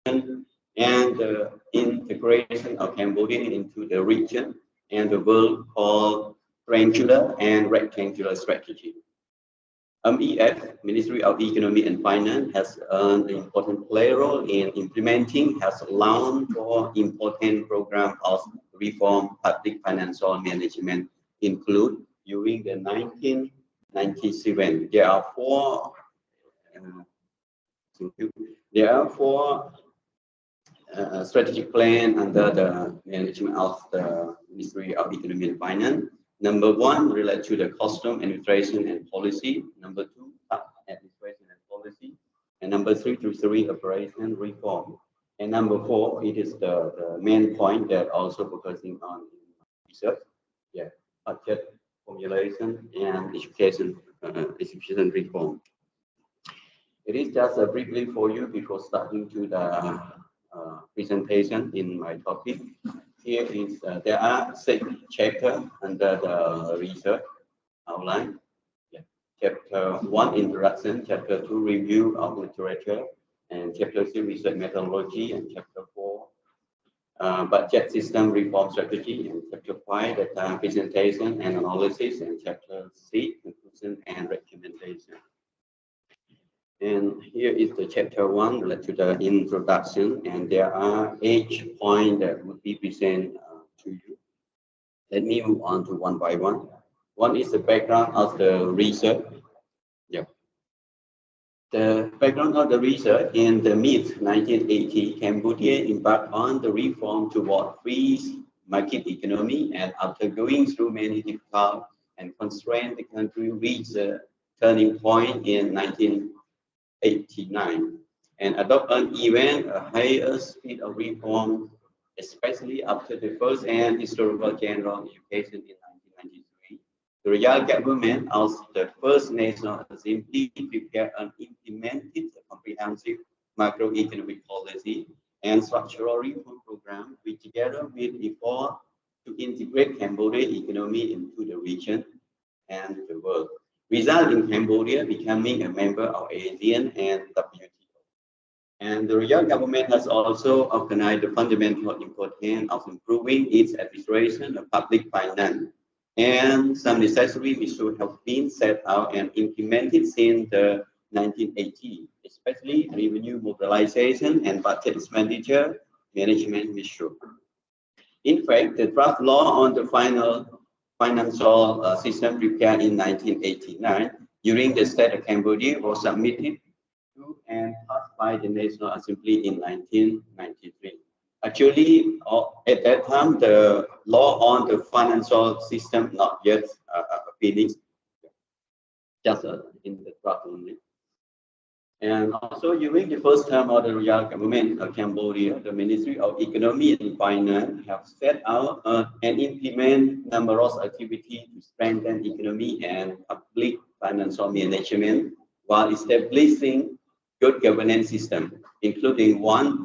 and the integration of Cambodia into the region and the world called triangular and rectangular strategy. MEF, Ministry of Economy and Finance, has an important play role in implementing, has launched for important program of reform public financial management, include during the 1997. There are four strategic plan under the management of the Ministry of Economy and Finance. Number one, relate to the custom administration and policy. Number two, tax administration and policy. And number three, operation reform. And number four, it is the main point that also focusing on research, budget formulation and education reform. It is just briefly for you before starting to the presentation in my topic. Here is there are 6 chapters under the research outline. Chapter 1, introduction. Chapter 2, review of literature. And chapter 3, research methodology. And chapter 4, budget system reform strategy. And chapter 5, data presentation and analysis. And chapter 6, conclusion and recommendation. And here is the chapter 1 related to the introduction, and there are 8 points that would be presented to you. Let me move on to one by one. One is the background of the research. The background of the research: in the mid-1980s, Cambodia embarked on the reform toward free market economy, and after going through many difficult and constraints, the country reached a turning point in 1989 and adopt an even a higher speed of reform, especially after the first and historical general education in 1993. The royal government of the First National Assembly prepared and implemented a comprehensive macroeconomic policy and structural reform program, which together with effort to integrate Cambodia economy into the region and the world, result in Cambodia becoming a member of ASEAN and WTO. And the royal government has also organized the fundamental importance of improving its administration of public finance, and some necessary measures have been set out and implemented since the 1980s, especially revenue mobilization and budget expenditure management measures. In fact, the draft law on the financial system prepared in 1989 during the state of Cambodia was submitted to and passed by the National Assembly in 1993. Actually, at that time, the law on the financial system not yet finished, just in the draft only. And also during the first term of the royal government of Cambodia, the Ministry of Economy and Finance have set out and implement numerous activities to strengthen economy and public financial management while establishing good governance system, including 1,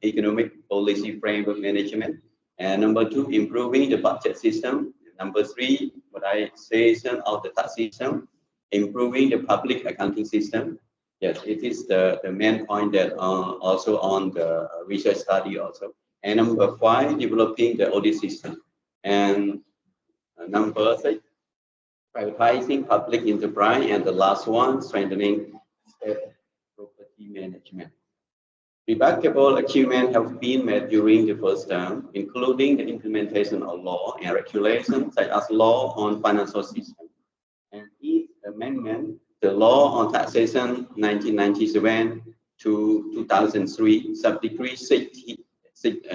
economic policy framework management, and number 2, improving the budget system, number 3, modernization of the tax system, improving the public accounting system. Yes, it is the main point that also on the research study also. And number 5, developing the audit system. And number 6, privatizing public enterprise. And the last one, strengthening state property management. Remarkable achievements have been made during the first term, including the implementation of law and regulations such as law on financial system. And each amendment, the law on taxation 1997 to 2003, subdecree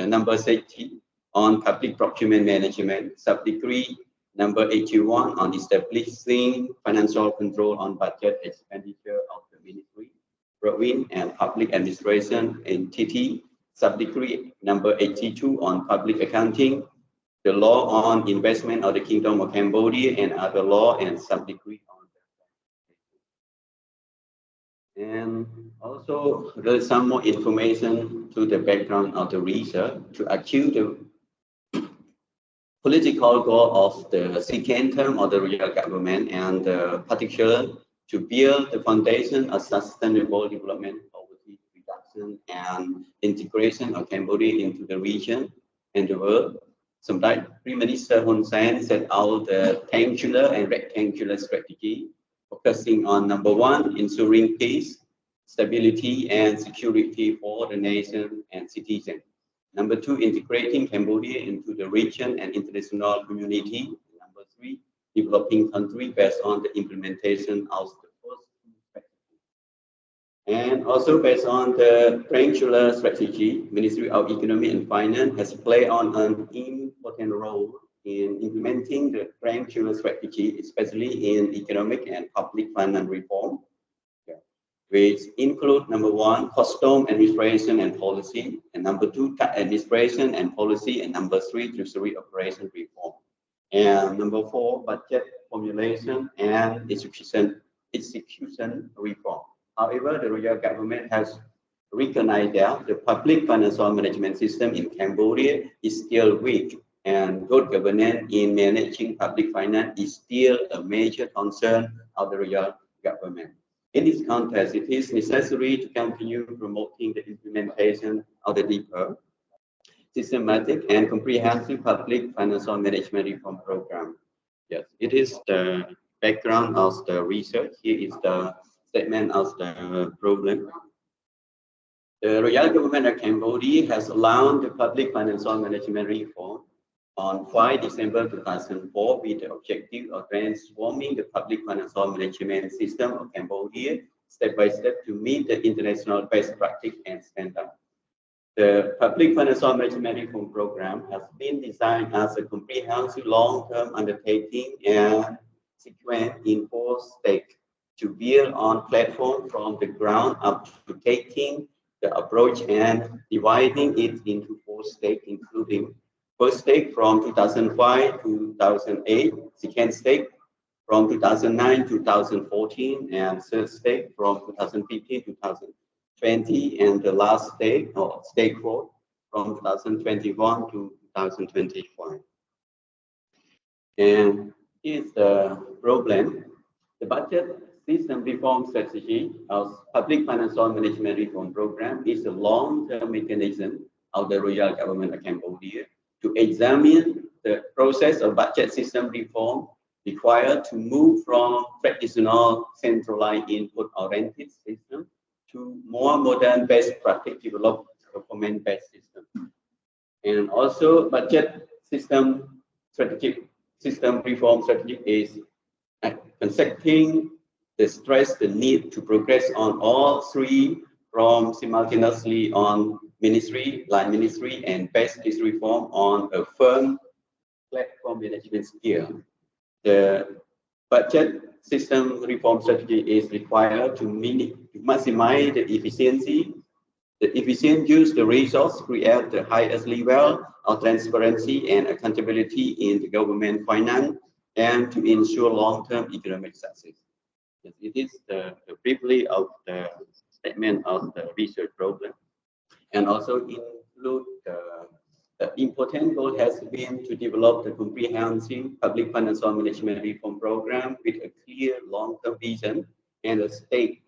number 60 on public procurement management, subdecree number 81 on establishing financial control on budget expenditure of the ministry, province and public administration entity, subdecree number 82 on public accounting, the law on investment of the Kingdom of Cambodia and other law, and subdecree on the. And also there's some more information to the background of the research to achieve the political goal of the second term of the royal government, and particularly to build the foundation of sustainable development poverty reduction. adoption and integration of Cambodia into the region and the world. Sometimes Prime Minister Hun Sen set out the triangular and rectangular strategy, focusing on number one, ensuring peace, stability, and security for the nation and citizens. Number two, integrating Cambodia into the region and international community. Number three, developing country based on the implementation of the first two strategies. And also based on the triangular strategy, Ministry of Economy and Finance has played on an important role in implementing the triangular strategy, especially in economic and public finance reform, which include number one, custom administration and policy, and number two, tax administration and policy, and number three, treasury operation reform, and number four, budget formulation and execution reform. However, the royal government has recognized that the public financial management system in Cambodia is still weak, and good governance in managing public finance is still a major concern of the royal government. In this context, it is necessary to continue promoting the implementation of the deeper, systematic, and comprehensive public financial management reform program. Yes, it is the background of the research. Here is the statement of the problem. The royal government of Cambodia has launched the public financial management reform on 5 December 2004 with the objective of transforming the public financial management system of Cambodia step by step to meet the international best practice and standard. The public financial management reform program has been designed as a comprehensive long-term undertaking and sequence in 4 stages to build on platform from the ground up to taking the approach and dividing it into 4 stages, including first stage from 2005 to 2008, second stage from 2009 to 2014, and third stage from 2015 to 2020, and the last stage, or stage 4, from 2021 to 2025. And here's the problem. The budget system reform strategy of public financial management reform program is a long-term mechanism of the royal government of Cambodia to examine the process of budget system reform required to move from traditional centralized input-oriented system to more modern best practice developed performance-based system. And also budget system strategic system reform strategy is accepting the stress, the need to progress on all 3 from simultaneously on ministry, line ministry, and best is reform on a firm platform management skill. The budget system reform strategy is required to maximize the efficiency, the efficient use the resource, create the highest level of transparency and accountability in the government finance, and to ensure long-term economic success. Yes, it is the briefly of the statement of the research problem, and also include the important goal has been to develop the comprehensive public financial management reform program with a clear long-term vision and a state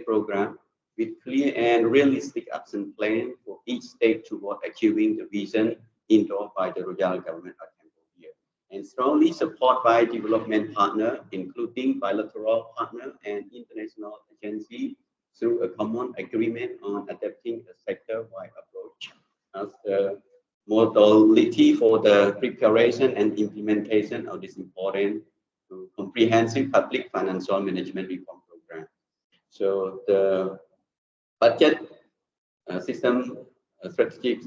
program with clear and realistic action plan for each state toward achieving the vision endorsed by the royal government of Cambodia, and strongly supported by development partner, including bilateral partner and international agency, through a common agreement on adapting a sector-wide approach as the modality for the preparation and implementation of this important comprehensive public financial management reform program. So the budget system strategic,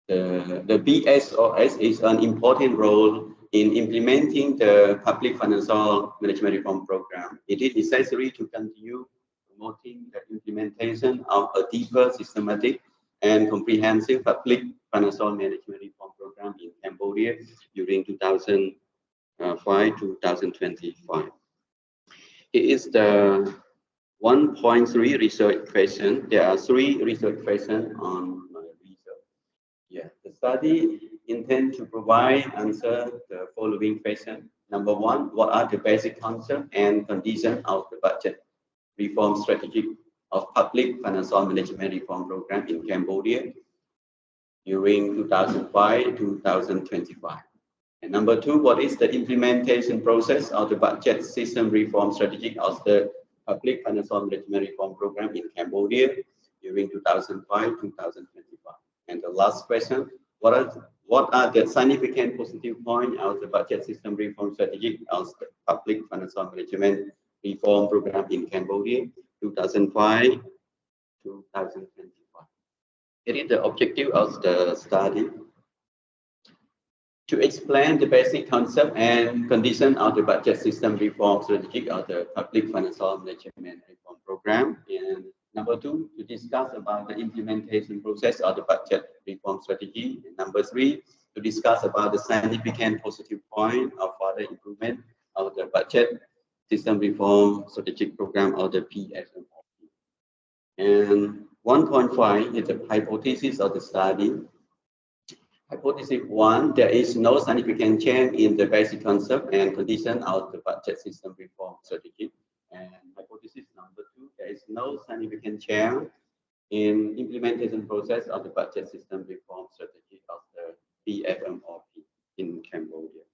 the BSOS is an important role in implementing the public financial management reform program. It is necessary to continue promoting the implementation of a deeper, systematic, and comprehensive public financial management reform program in Cambodia during 2005 to 2025. It is the 1.3 research question. There are 3 research questions on my research. Yeah, the study intends to provide answer the following question. Number 1, what are the basic concepts and conditions of the budget reform strategy of public financial management reform program in Cambodia during 2005-2025. And number two, what is the implementation process of the budget system reform strategy of the public financial management reform program in Cambodia during 2005-2025? And the last question, what are the significant positive points of the budget system reform strategy of the public financial management reform program in Cambodia 2005-2025? It is the objective of the study to explain the basic concept and condition of the budget system reform strategy of the public financial management reform program. And number two, to discuss about the implementation process of the budget reform strategy. And number three, to discuss about the significant positive point of further improvement of the budget system reform strategic program of the PFMO. And 1.5 is the hypothesis of the study. Hypothesis 1, there is no significant change in the basic concept and condition of the budget system reform strategy. And hypothesis number 2, there is no significant change in implementation process of the budget system reform strategy of the PFMOP in Cambodia.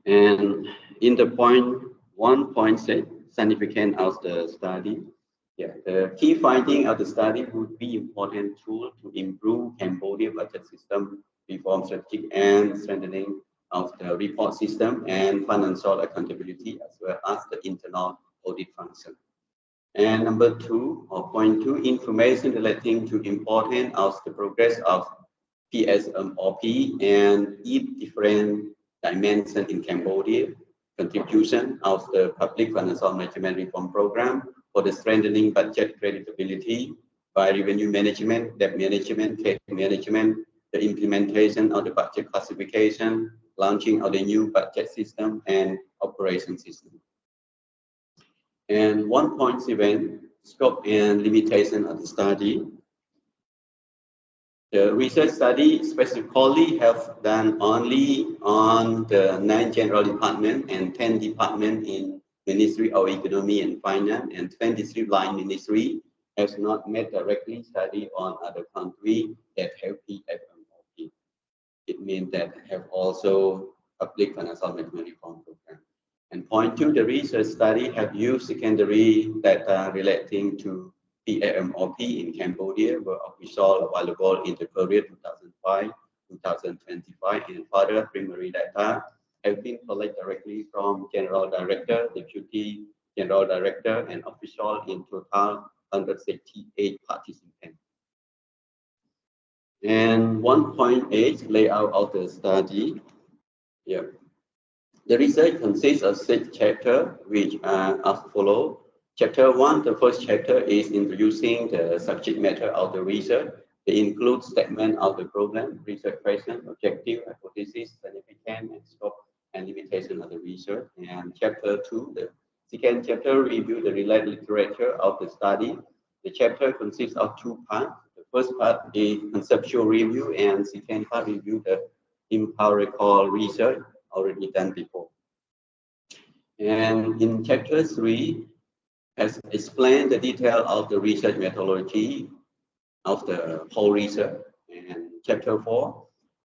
And in the point 1.6, significant of the study, the key finding of the study would be important tool to improve Cambodia budget system reform strategy and strengthening of the report system and financial accountability as well as the internal audit function. And number 2, or point 2, information relating to important of the progress of PSMOP and each different dimension in Cambodia, contribution of the public financial management reform program for the strengthening budget creditability by revenue management, debt management, cash management, the implementation of the budget classification, launching of the new budget system and operation system. And 1.7, scope and limitation of the study. The research study specifically have done only on the 9 general department and 10 department in Ministry of Economy and Finance, and 23 line ministry has not made directly study on other countries that have PFMOP. It means that have also public financial management reform program. And point 2, the research study have used secondary data relating to PFMOP in Cambodia were officially available in the period 2005-2025, and further primary data have been collected directly from General Director, Deputy General Director, and official in total 168 participants. And 1.8, layout of the study. The research consists of 6 chapters, which are as follows. Chapter 1, the first chapter is introducing the subject matter of the research. It includes statement of the problem, research question, objective, hypothesis, significance, and scope and limitation of the research. And chapter 2, the second chapter, review the related literature of the study. The chapter consists of 2 parts. The first part is conceptual review, and second part review the empirical research already done before. And in chapter 3, has explained the detail of the research methodology of the whole research. And chapter 4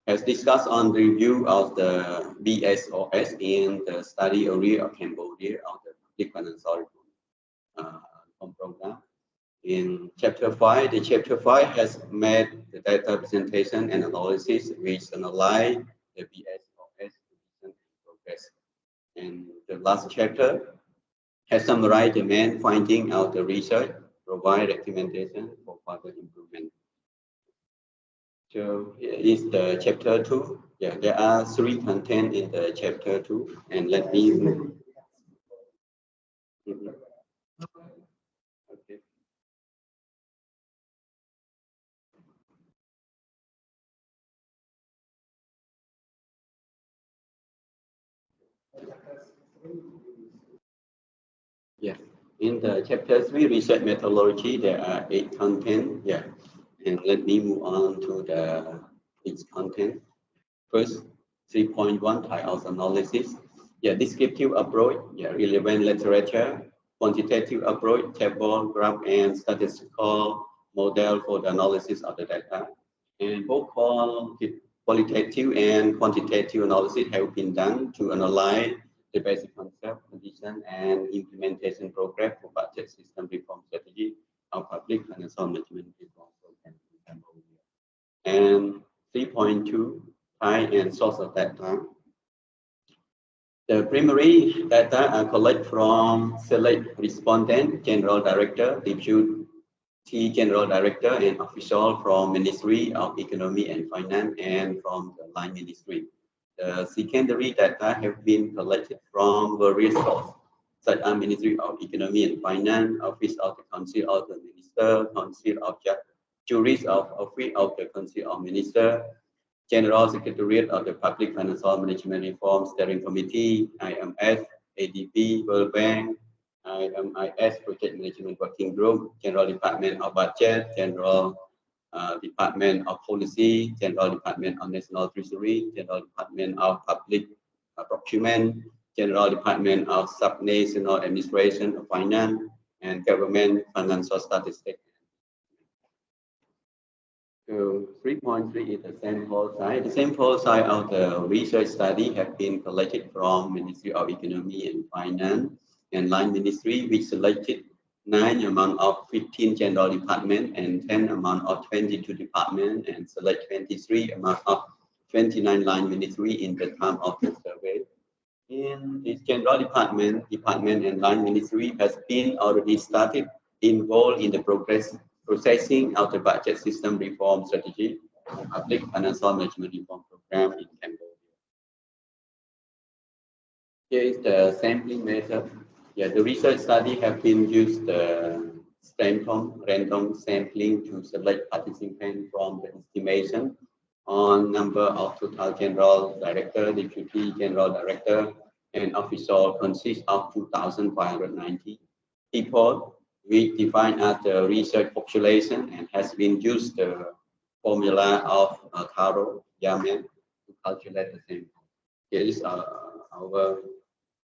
has discussed on the review of the BSOS in the study area of Cambodia of the public financial reform program. In chapter 5, the chapter 5 has made the data presentation and analysis which analyze the BSOS and progress. And the last chapter has summarized the main finding of the research, provide recommendation for further improvement. So here is the chapter 2. There are 3 content in the chapter 2, and let me move. Okay. In the chapter 3 research methodology, there are 8 content. And let me move on to its content. First, 3.1 type of analysis. Descriptive approach. Relevant literature. quantitative approach, table, graph, and statistical model for the analysis of the data. And both qualitative and quantitative analysis have been done to analyze the basic concept, condition, and implementation program for budget system reform strategy of public financial management reform program in Cambodia. And 3.2, type and source of data. The primary data are collected from select respondent, general director, deputy general director, and official from Ministry of Economy and Finance and from the line ministry. The secondary data have been collected from various sources, such as Ministry of Economy and Finance, Office of the Council of the Minister, Council of Juries of Office of the Council of Minister, General Secretariat of the Public Financial Management Reform Steering Committee, IMF, ADB, World Bank, IMIS Project Management Working Group, General Department of Budget, General Department of Policy, General Department of National Treasury, General Department of Public Procurement, General Department of Subnational Administration of Finance, and Government Financial Statistics. So 3.3 is the sample size. The sample size of the research study have been collected from Ministry of Economy and Finance and Line Ministry, which selected 9 among of 15 general department and 10 among of 22 department and select 23 among of 29 line ministry in the time of the survey. In this general department and line ministry has been already started involved in the processing of the budget system reform strategy and public financial management reform program in Cambodia. Here is the sampling method. Yeah, the research study have been used random sampling to select participants from the estimation on number of total general director, deputy general director, and official consists of 2,590 people, which defined as the research population and has been used the formula of Taro Yaman to calculate the sample. Here is our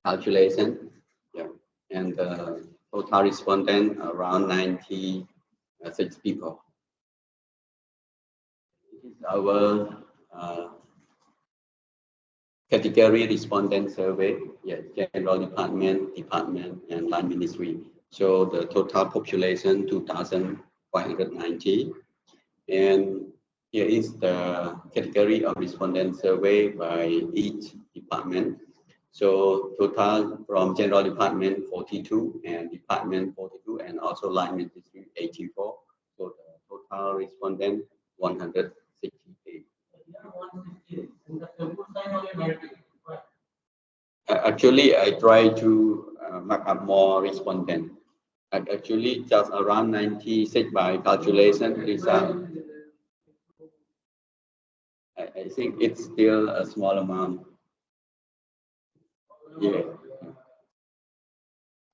calculation. Yeah. And the total respondent around 96 people. This is our category respondent survey. Yeah, general department, and line ministry. So the total population 2,590. And here is the category of respondent survey by each department. So total from general department 42 and department 42 and also line ministry 84. So the total respondent 168. Actually, I try to mark up more respondent. Actually, just around 96 by calculation result. I think it's still a small amount. Yeah.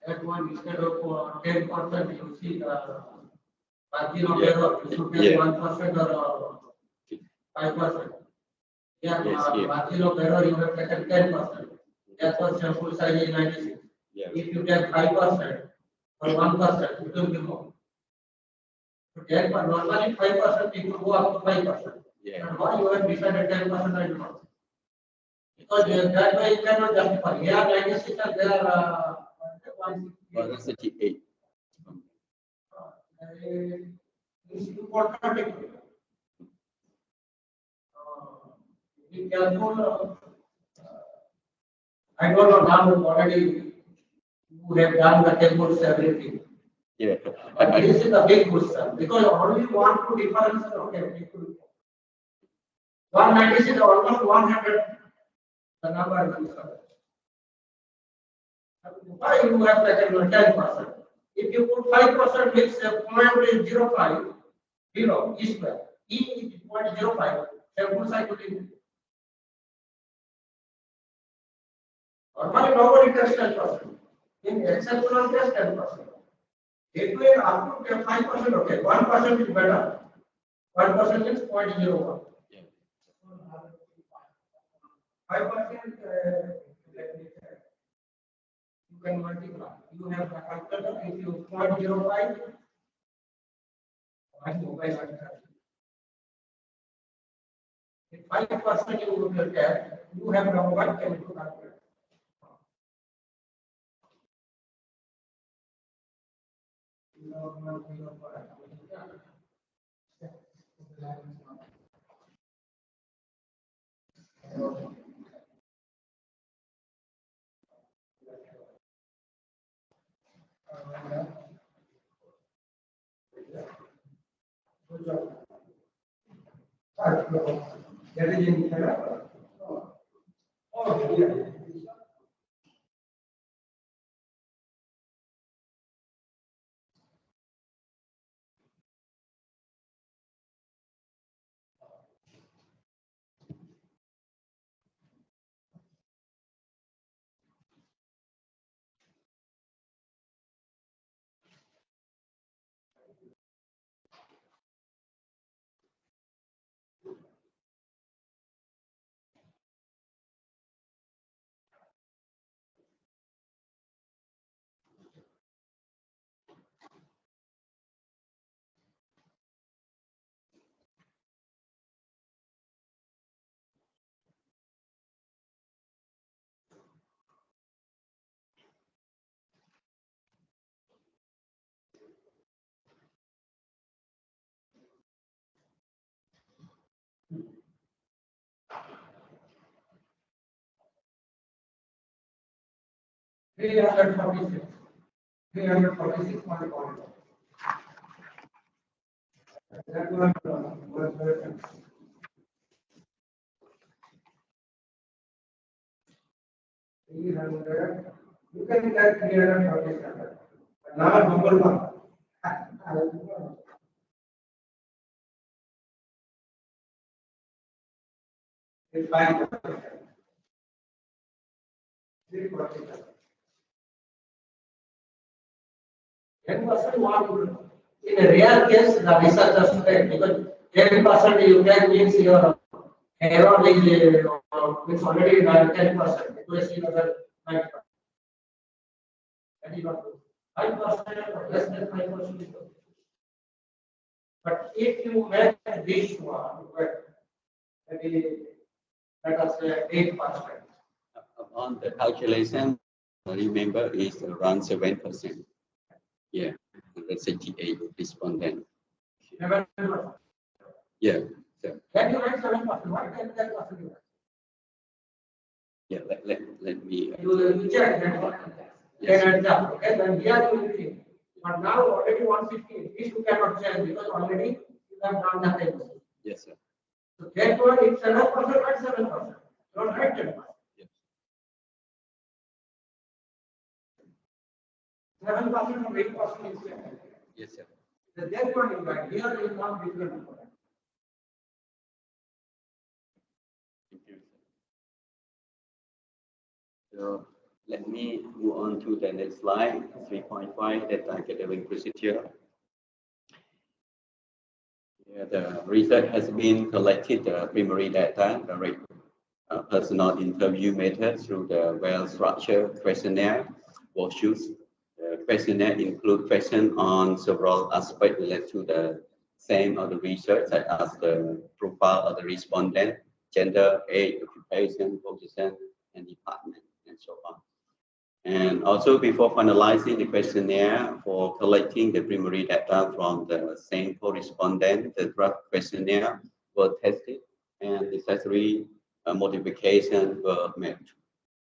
That one instead of 10%, you see the margin of error, you should get 1% or 5%. Yeah, margin of error, you have taken 10%. That's what sample size is 96. Yeah. If you get 5% or 1%, it will be more. Normally 5% people go up to 5%. Yeah. And why you have decided 10%, I do not. Because that way you cannot justify. Here 96 and there are 168. It's important. Be careful. I don't know now already you have done the tables everything. Yeah. But this is a big question because only 1 to difference. Okay, 196 is almost 100. The number is why you have taken 10%? If you put 5%, means point is 0.5, 0 is square. E is 0.05. Sample size will be. Normally nobody takes 10%. In exceptional case 10%. If we are up to 5%, okay, 1% is better. 1% is 0.01. 5%, let me check. You can multiply. you have a calculator. If you 0.05, my mobile answer. If 5% you will get, you have now 1 can to calculate. Jadi ini saya. Oh, iya. Three hundred 346 point. That one was 300. You can get 347. But now number one. It's 5%. 347. 10% more. In a rare case, the researchers say because 10% you can means your error is means already 10%. Because you know 9%. That is not good. 5% or less than 5% is good. But if you make this one, maybe let us say 8%. On the calculation, remember is around 7%. Yeah, that's 88 respondent. 7%. Yeah. So, Can you write 7%? Why can that possible? yeah, let me. You check that. Yes. Okay, then here you will see. But now already 150. This you cannot change because already you have done the thing. Yes, sir. So therefore, it's 7%, write 7%. Don't write 10%. Yes. 7% or 8% is there. Yes, sir. The therefore is right. Here is not different. Thank you, sir. So let me move on to the next slide, 3.5, data gathering procedure. Yeah, the research has been collected the primary data, direct personal interview method through the well-structured questionnaire worksheets. The questionnaire includes questions on several aspects related to the same of the research, such as the profile of the respondent, gender, age, occupation, position, and department, and so on. And also, before finalizing the questionnaire for collecting the primary data from the sample respondent, the draft questionnaire was tested and necessary modifications were made.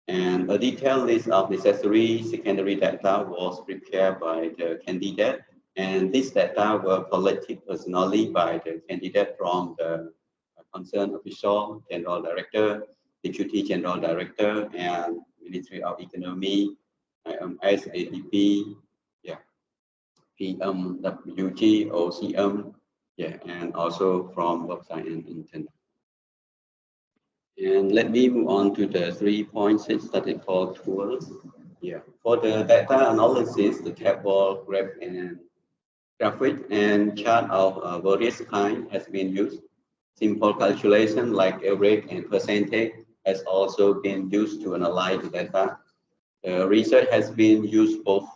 And a detailed list of necessary secondary data was prepared by the candidate, and this data were collected personally by the candidate from the concerned official, general director, deputy general director, and Ministry of Economy, SADP, yeah, PMWG, OCM, yeah, and also from website and internet. And let me move on to the 3.6 that is called tools. Yeah, for the data analysis, the table, graph, and graphic and chart of various kinds has been used. Simple calculation like average and percentage has also been used to analyze the data. The research has been used both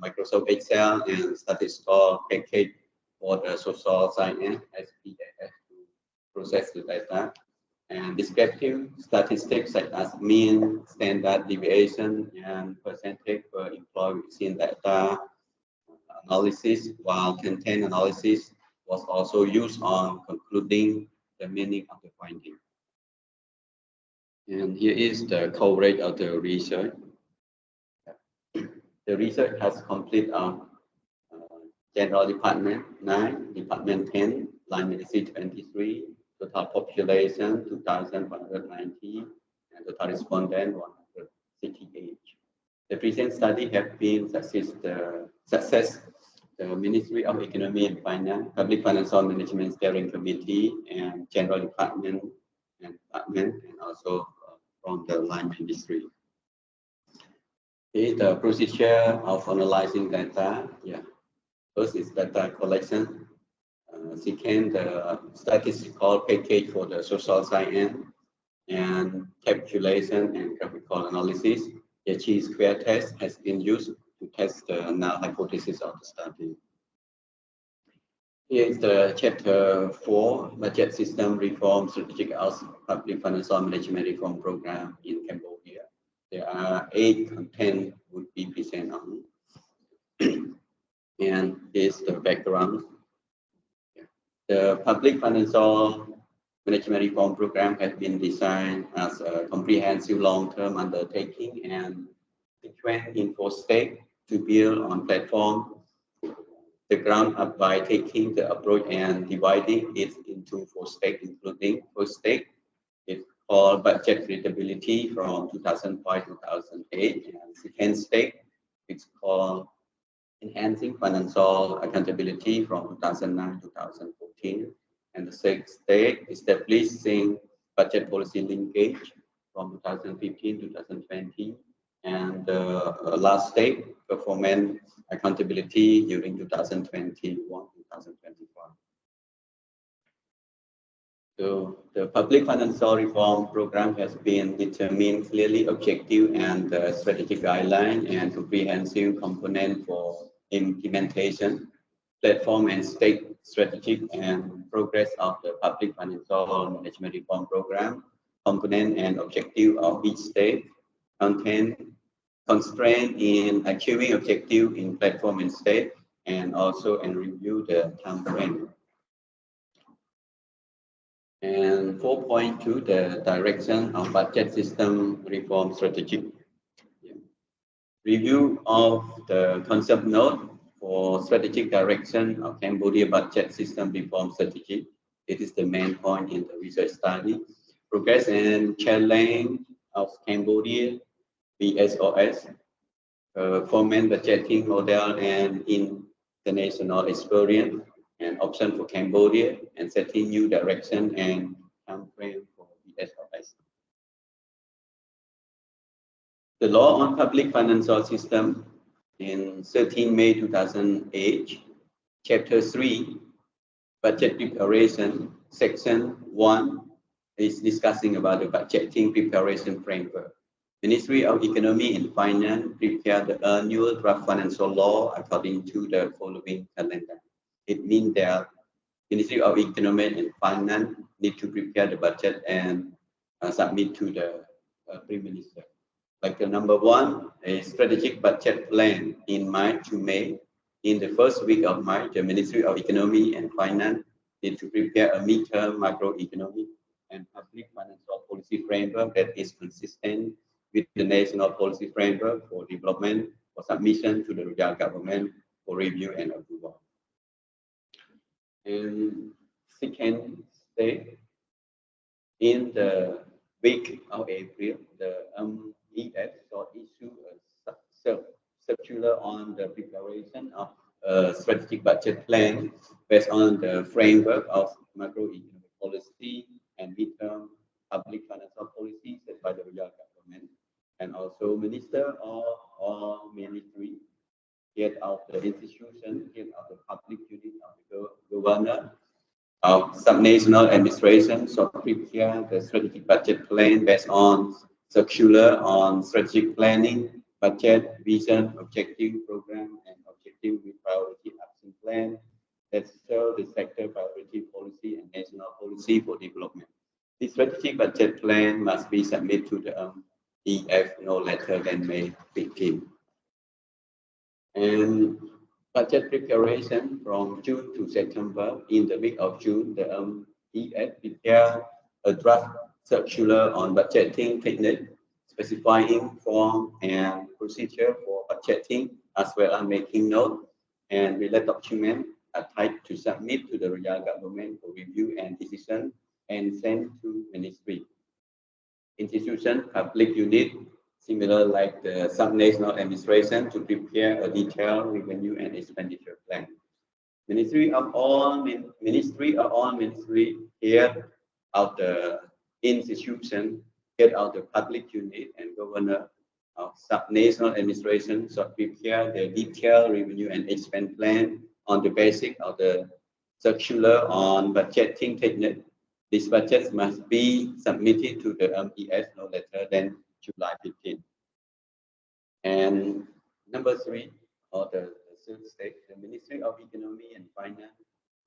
Microsoft Excel and statistical package for the social science SPSS to process the data. And descriptive statistics such as mean, standard deviation, and percentage per employee within data analysis, while content analysis was also used on concluding the meaning of the finding. And here is the coverage of the research. The research has completed on General Department 9, Department 10, Line Medicine 23, total population 2,190, and total respondent 168. The present study has been success the Ministry of Economy and Finance, Public Financial Management Steering Committee, and General Department and also from the line industry. Here is the procedure of analyzing data. Yeah. First is data collection. Second, the statistical package for the social science and calculation and graphical analysis. The chi-square test has been used to test the null hypothesis of the study. Here is the chapter 4, Budget System Reform Strategic Public Financial Management Reform Program in Cambodia. There are 8 content would be presented on. And here's the background. The Public Financial Management Reform Program has been designed as a comprehensive long-term undertaking and sequence in 4 steps to build on platform the ground up by taking the approach and dividing it into 4 steps, including first step is called budget credibility from 2005 to 2008, and second step it's called enhancing financial accountability from 2009 to 2014, and the sixth step establishing budget policy linkage from 2015 to 2020, and the last step performance accountability during 2021-2025. So the public financial reform program has been determined clearly objective and strategic guideline and comprehensive component for implementation, platform and state strategic and progress of the public financial management reform program, component and objective of each state, content, constraint in achieving objective in platform and state, and also and review the time frame. And 4.2, the direction of budget system reform strategy. Review of the concept note for strategic direction of Cambodia budget system reform strategy. It is the main point in the research study. Progress and challenge of Cambodia BSOS, common budgeting model and international experience, and option for Cambodia, and setting new direction and time frame for BSOS. The law on public financial system in 13 May 2008, Chapter 3, Budget Preparation, Section 1 is discussing about the budgeting preparation framework. Ministry of Economy and Finance prepared the annual draft financial law according to the following calendar. It means that Ministry of Economy and Finance need to prepare the budget and submit to the Prime Minister. Like number 1, a strategic budget plan in March to May. In the first week of March, the Ministry of Economy and Finance need to prepare a midterm macroeconomic and public financial policy framework that is consistent with the national policy framework for development for submission to the royal government for review and approval. And second step, in the week of April, the EF shall issue a circular on the preparation of a strategic budget plan based on the framework of macroeconomic policy and midterm public financial policy set by the royal government, and also minister or ministry, head of the institution, head of the public unit of the governor of subnational administration shall prepare the strategic budget plan based on circular on strategic planning budget, vision, objective, program, and objective with priority action plan that show the sector priority policy and national policy for development. The strategic budget plan must be submitted to the EF no later than May 15. And budget preparation from June to September. In the week of June, the EF prepared a draft circular on budgeting technique, specifying form and procedure for budgeting, as well as making note and related documents are typed to submit to the royal government for review and decision and sent to ministry, institution, public unit, similar like the subnational administration, to prepare a detailed revenue and expenditure plan. Ministry of all ministry here of the institution, head of the public unit and governor of subnational administration should prepare the detailed revenue and expense plan on the basis of the circular on budgeting technique. These budgets must be submitted to the MES no later than July 15. And number three, or the third stage, the Ministry of Economy and Finance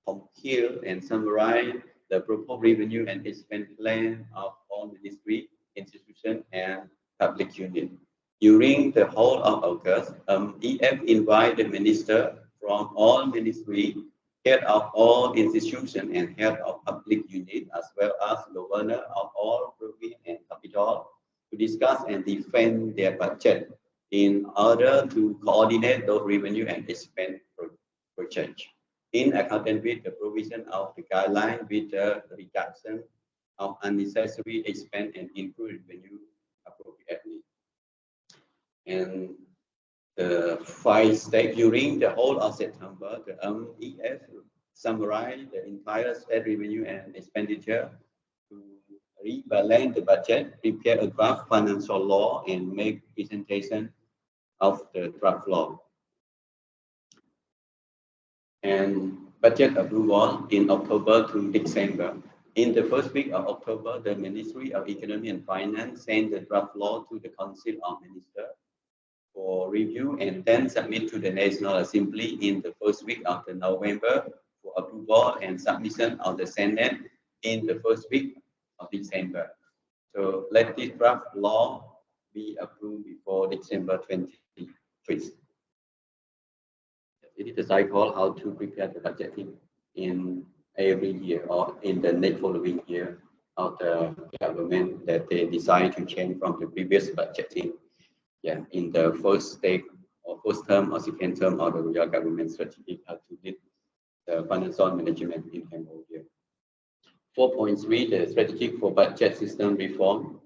compile and summarize the proposed revenue and expense plan of all ministry, institutions, and public units. During the whole of August, EF invite the minister from all ministry, head of all institutions, and head of public unit, as well as governor of all province and capital, to discuss and defend their budget in order to coordinate those revenue and expense projects in accordance with the provision of the guideline with the reduction of unnecessary expense and improve revenue appropriately. And the 5 steps during the whole of September, the EF summarized the entire state revenue and expenditure to rebalance the budget, prepare a draft financial law, and make presentation of the draft law. And budget approval in October to December. In the first week of October, the Ministry of Economy and Finance sent the draft law to the Council of Ministers for review and then submit to the National Assembly in the first week of the November for approval and submission of the Senate in the first week of December. So let this draft law be approved before December 23. It is a cycle how to prepare the budgeting in every year or in the next following year of the government that they decide to change from the previous budgeting. Yeah, in the first stage or first term or second term of the royal government strategy how to lead the financial management in Cambodia. 4.3, the strategic for budget system reform.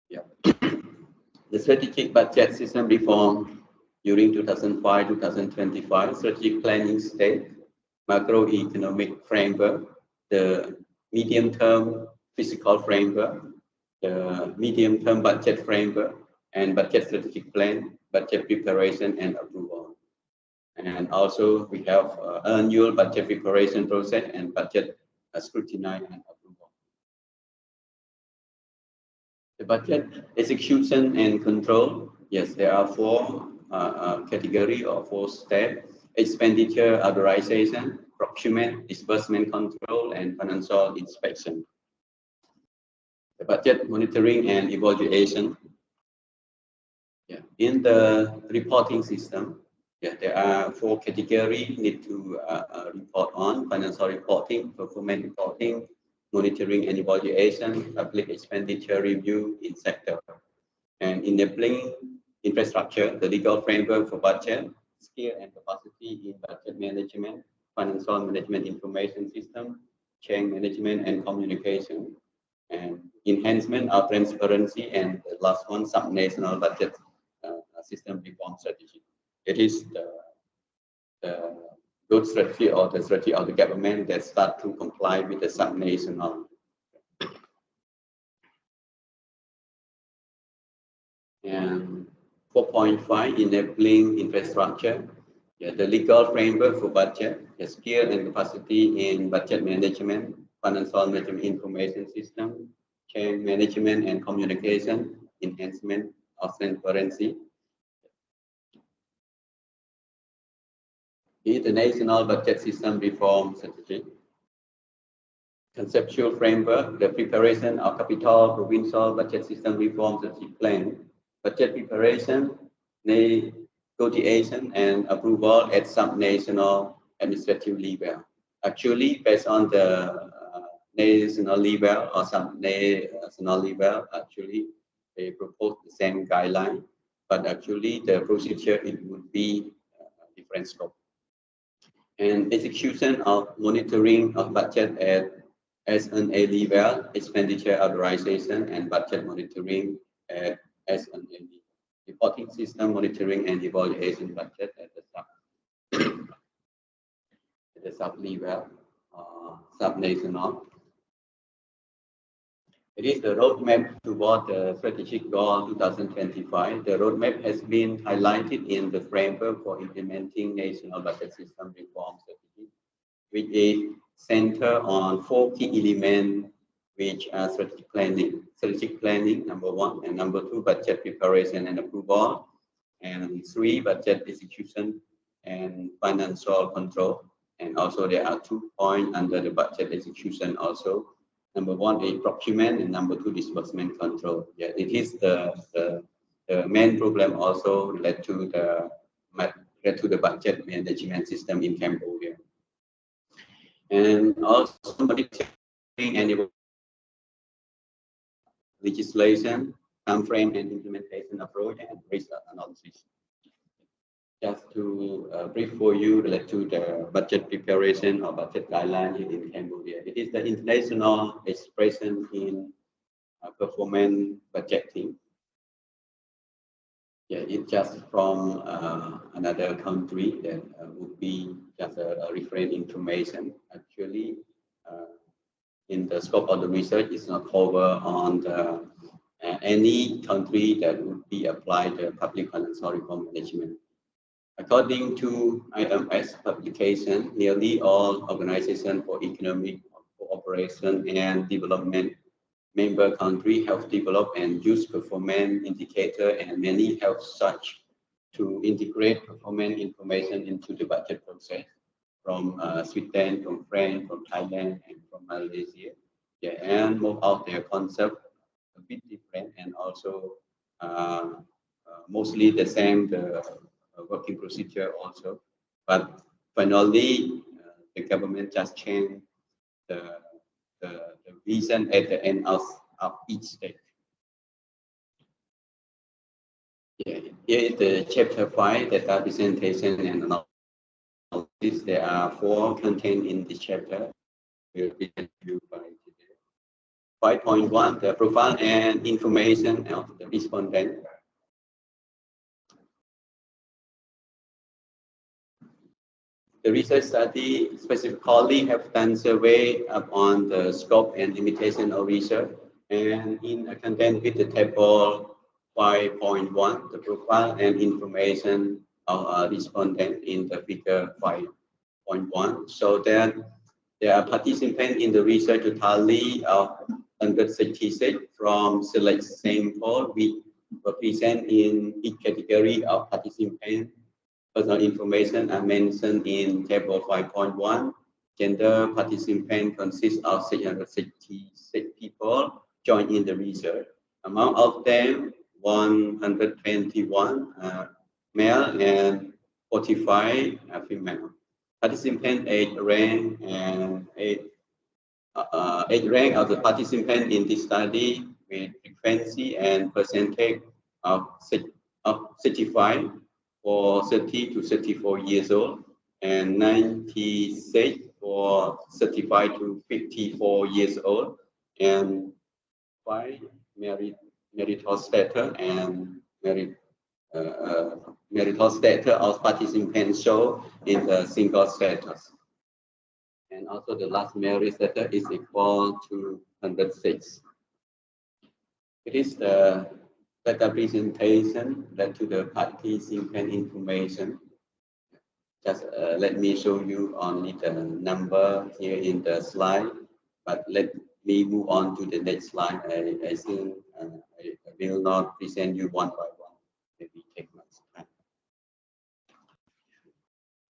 Yeah. The strategic budget system reform during 2005-2025 strategic planning stage, macroeconomic framework, the medium-term fiscal framework, the medium-term budget framework, and budget strategic plan, budget preparation and approval. And also we have annual budget preparation process and budget scrutiny and approval. The budget execution and control. Yes, there are 4 category or 4 steps: expenditure authorization, procurement, disbursement control, and financial inspection. The budget monitoring and evaluation. Yeah. In the reporting system, yeah, there are 4 categories need to report on: financial reporting, performance reporting, monitoring and evaluation, public expenditure review in sector, and enabling infrastructure, the legal framework for budget, skill and capacity in budget management, financial management information system, change management and communication, and enhancement of transparency, and the last one, subnational budget system reform strategy. It is the good strategy or the strategy of the government that start to comply with the subnational. And 4.5, enabling infrastructure. Yeah, the legal framework for budget, the skill and capacity in budget management, financial management information system, change management and communication, enhancement of transparency. The National Budget System Reform Strategy. Conceptual framework, the preparation of capital provincial budget system reform strategic plan, budget preparation, negotiation, and approval at sub-national administrative level. Actually, based on the national level or sub-national level, actually, they propose the same guideline, but actually the procedure, it would be different scope. And execution of monitoring of budget at S&A level, expenditure authorization and budget monitoring at S&A level. Reporting system monitoring and evaluation budget at the sub level, sub-national. It is the roadmap toward the strategic goal 2025. The roadmap has been highlighted in the framework for implementing national budget system reform strategy, which is centered on 4 key elements, which are strategic planning, number 1, and number 2, budget preparation and approval, and 3, budget execution and financial control. And also there are 2 points under the budget execution also. Number 1 is procurement, and number 2, disbursement control. Yeah, it is the main problem also led to the budget management system in Cambodia. And also monitoring and legislation, time frame and implementation approach, and risk analysis. Just to brief for you related to the budget preparation or budget guideline in Cambodia. It is the international expression in performance budgeting. Yeah, it's just from another country that would be just a reference information. Actually, in the scope of the research, it's not covered on the, any country that would be applied the public financial reform management. According to IMS publication, nearly all organizations for economic cooperation and development member countries have developed and used performance indicator, and many have such to integrate performance information into the budget process, from Sweden, from France, from Thailand, and from Malaysia. Yeah, and most of their concept a bit different, and also mostly the same, the working procedure also. But finally, the government just changed the vision at the end of each stage. Yeah, here is the chapter 5, data presentation and analysis. There are 4 contained in this chapter. We'll present you by today. 5.1, the profile and information of the respondent. The research study specifically have done survey upon the scope and limitation of research, and in a content with the table 5.1, the profile and information of respondent in the figure 5.1. So that there are participants in the research totally of 166 from select sample, which represent in each category of participants. Personal information are mentioned in table 5.1. Gender participant consists of 666 people joined in the research. Among of them, 121 male and 45 female. Participant age rank and age rank of the participant in this study with frequency and percentage of 65 for 30 to 34 years old, and 96 for 35 to 54 years old, and 5 marital status and marital status of participants show in the single status. And also the last marriage status is equal to 106. It is the data presentation led to the participant information. Just let me show you only the number here in the slide, but let me move on to the next slide, I think I will not present you one by one. Maybe take much time.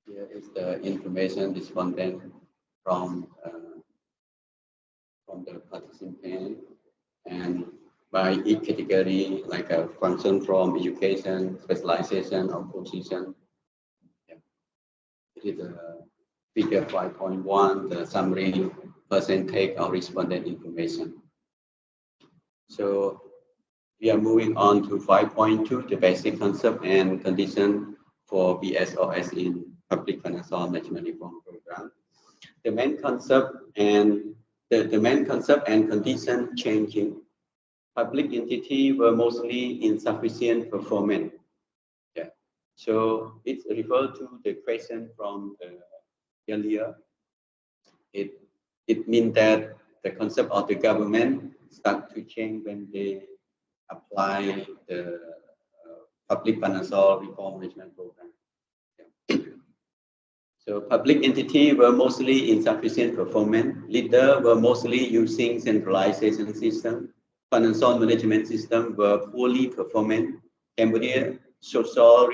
Here is the information respondent from the participant, and by each category, like a function from education, specialization, or position. Yeah. It is a figure 5.1, the summary percentage of respondent information. So we are moving on to 5.2, the basic concept and condition for BSOS in Public Financial Management Reform Program. The main concept and the main concept and condition changing. Public entity were mostly insufficient performance. Yeah. So it refers to the question from earlier. It means that the concept of the government start to change when they apply the public financial reform management program. Yeah. So public entity were mostly insufficient performance. Leaders were mostly using centralization system. Financial management system were poorly performing. Cambodia social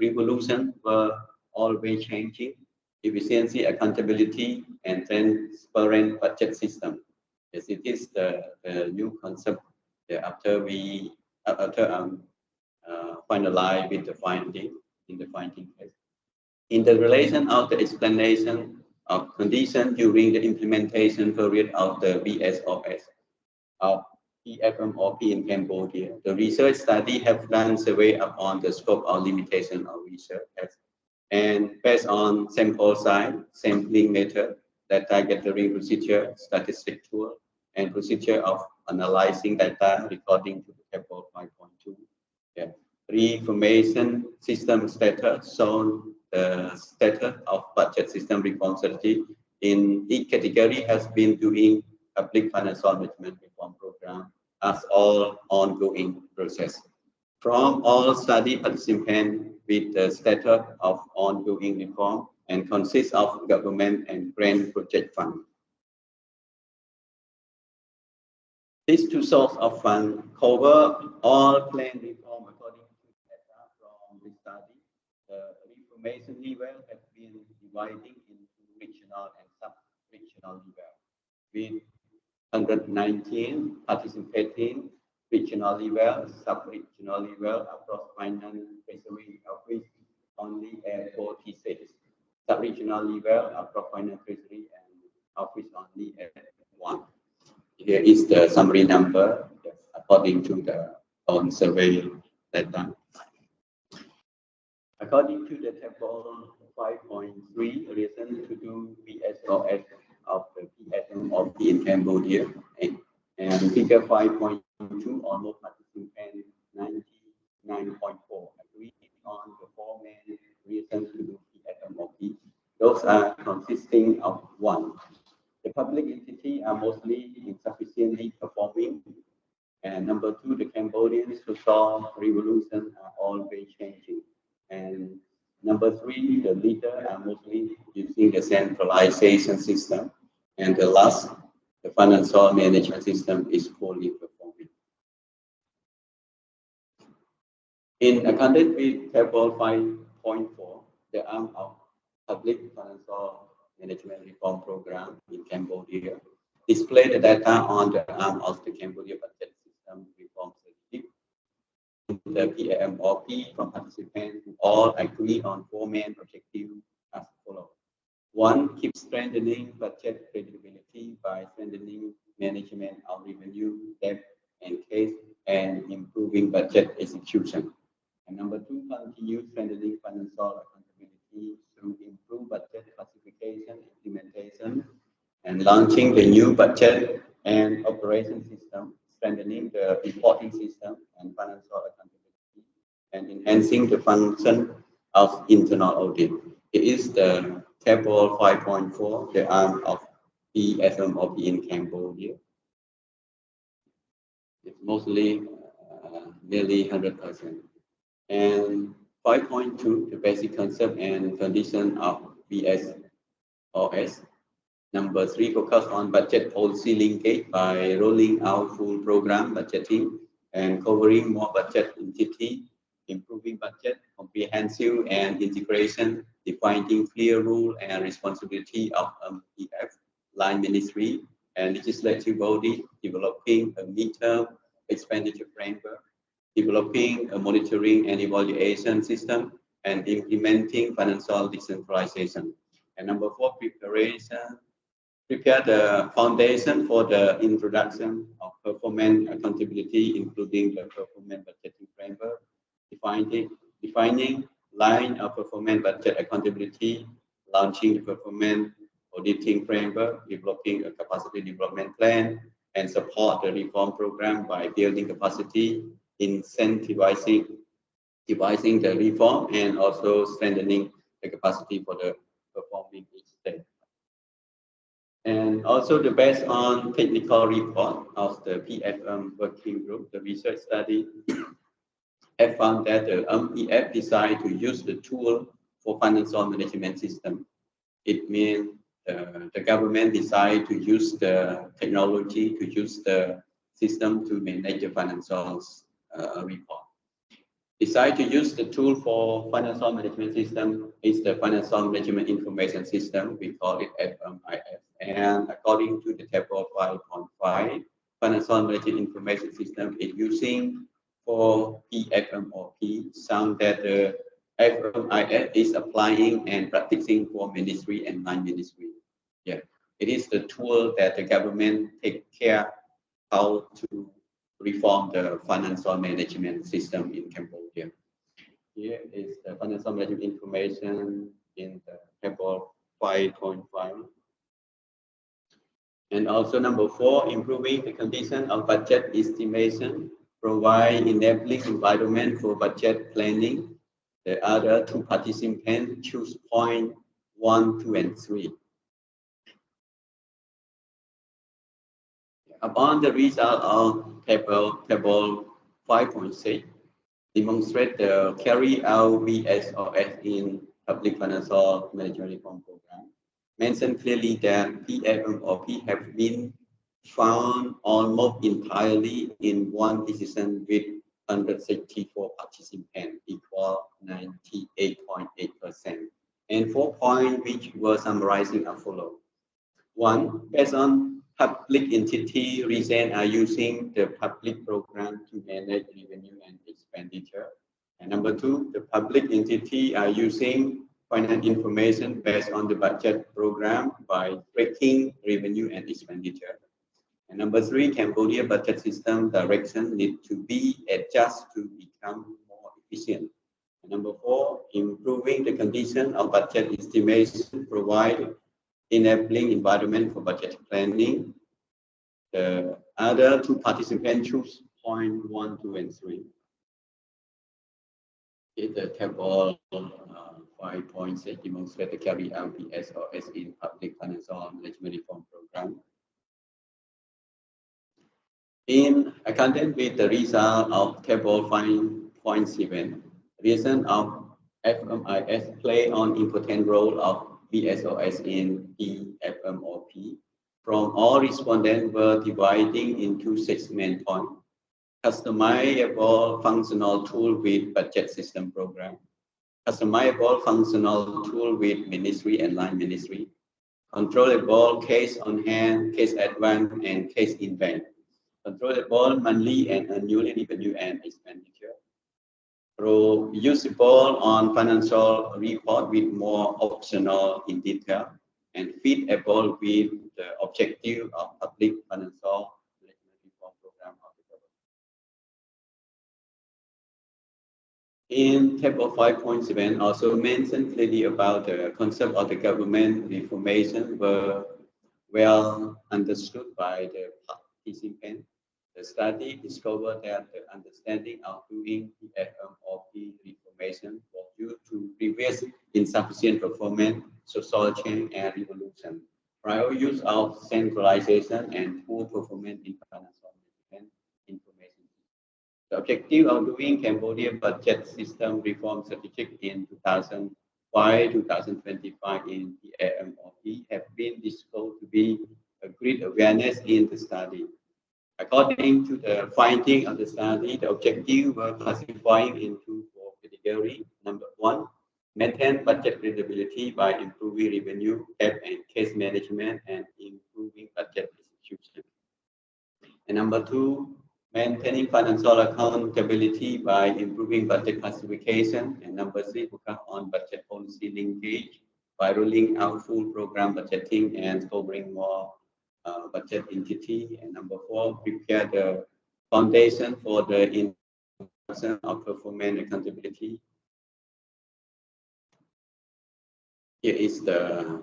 revolution were always changing. Efficiency, accountability, and transparent budget system. Yes, it is the new concept after we finalize with the finding in the finding phase. In the relation of the explanation of condition during the implementation period of the BSOS of PFMOP in Cambodia, the research study have done survey upon the scope or limitation of research, and based on sample size, sampling method, data gathering procedure, statistic tool, and procedure of analyzing data according to the table 5.2. Yeah. Reformation system status shown the status of budget system reform strategy in each category has been doing public financial management reform program as all ongoing process. From all study participants with the status of ongoing reform and consists of government and grant project fund. These two sources of funds cover all planned reform according to data from the study. The reformation level has been dividing into regional and sub-regional level, with 119 participating regional level, sub-regional level across finance treasury, of which only at 46. Sub-regional level across finance treasury, and of which only at 1. Here is the summary number according to the own survey data. According to the table 5.3, reason to do BSOS of the PFMOP in Cambodia, and figure 5.2, almost participants 99.4 agree on the four main reasons to do PFMOP. Those are consisting of 1. The public entity are mostly insufficiently performing. And number 2, the Cambodian social revolution are always changing. And number 3, the leader are mostly using the centralization system. And the last, the financial management system is poorly performing. In accordance with table 5.4, the arm of public financial management reform program in Cambodia display the data on the arm of the Cambodia budget system reform strategy. The PMOP from participants who all agree on four main objectives as follows. 1, keep strengthening budget credibility by strengthening management of revenue, debt, and case, and improving budget execution. And number 2, continue strengthening financial accountability through improved budget classification, implementation, and launching the new budget and operation system, strengthening the reporting system and financial accountability, and enhancing the function of internal audit. It is the table 5.4, the arm of PFMOP in Cambodia. It's mostly nearly 100%. And 5.2, the basic concept and condition of BSOS. Number three, focus on budget policy linkage by rolling out full program budgeting and covering more budget entity, improving budget comprehensive and integration, defining clear rule and responsibility of MPF, line ministry, and legislative body, developing a midterm expenditure framework, developing a monitoring and evaluation system, and implementing financial decentralization. And number four, prepare the foundation for the introduction of performance accountability, including the performance budgeting framework, defining line of performance budget accountability, launching the performance auditing framework, developing a capacity development plan, and support the reform program by building capacity, incentivizing devising the reform, and also strengthening the capacity for the performing each state. And also the based on technical report of the PFM working group, the research study have found that the MEF decided to use the tool for financial management system. It means the government decided to use the technology, to use the system to manage the financial report. Decide to use the tool for financial management system is the financial management information system. We call it FMIS. And according to the table 5.5, financial management information system is using for PFMOP, some that the FMIS is applying and practicing for ministry and non-ministry. Yeah, it is the tool that the government take care how to reform the financial management system in Cambodia. Here is the financial management information in the table 5.5. And also number four, improving the condition of budget estimation, provide enabling environment for budget planning. The other two participants choose point 1, 2, and 3. Upon the result of table 5.6, demonstrate the carry out VSOS in public financial management reform program. Mention clearly that PFMOP have been found almost entirely in one decision with 164 participants, equal 98.8%. And 4 points which were summarizing are follow. One, based on public entity reason are using the public program to manage revenue and expenditure. And number two, the public entity are using financial information based on the budget program by tracking revenue and expenditure. And number three, Cambodia budget system direction need to be adjusted to become more efficient. And number four, improving the condition of budget estimation, provide enabling environment for budget planning. The other two participants choose point 1, 2, and 3. In the table 5.6 demonstrate the carry out PSOS in public financial management reform program. In accordance with the result of table 5.7, reason of FMIS play an important role of PSOS in PFMOP. From all respondents were dividing into 6 main points. Customizable functional tool with budget system program. Customizable functional tool with ministry and line ministry. Controllable case on hand, case advance, and case in bank. Controllable monthly and annual revenue and expenditure. Usable on financial report with more optional in detail, and fitable with the objective of public financial management reform program of the government. In table 5.7 also mentioned clearly about the concept of the government reformation were well understood by the participants. The study discovered that the understanding of doing PFMOP reformation was due to previous insufficient performance, social change, and revolution, prior use of centralization, and poor performance in financial management information. The objective of doing Cambodia budget system reform strategic in 2005-2025 in PFMOP have been disclosed to be a great awareness in the study. According to the finding of the study, the objective were classifying into four categories. Number one, maintain budget credibility by improving revenue, debt and case management, and improving budget execution. And number two, maintaining financial accountability by improving budget classification. And number three, focus on budget policy linkage by rolling out full program budgeting and covering more budget entity. And number four, prepare the foundation for the introduction of performance accountability. Here is the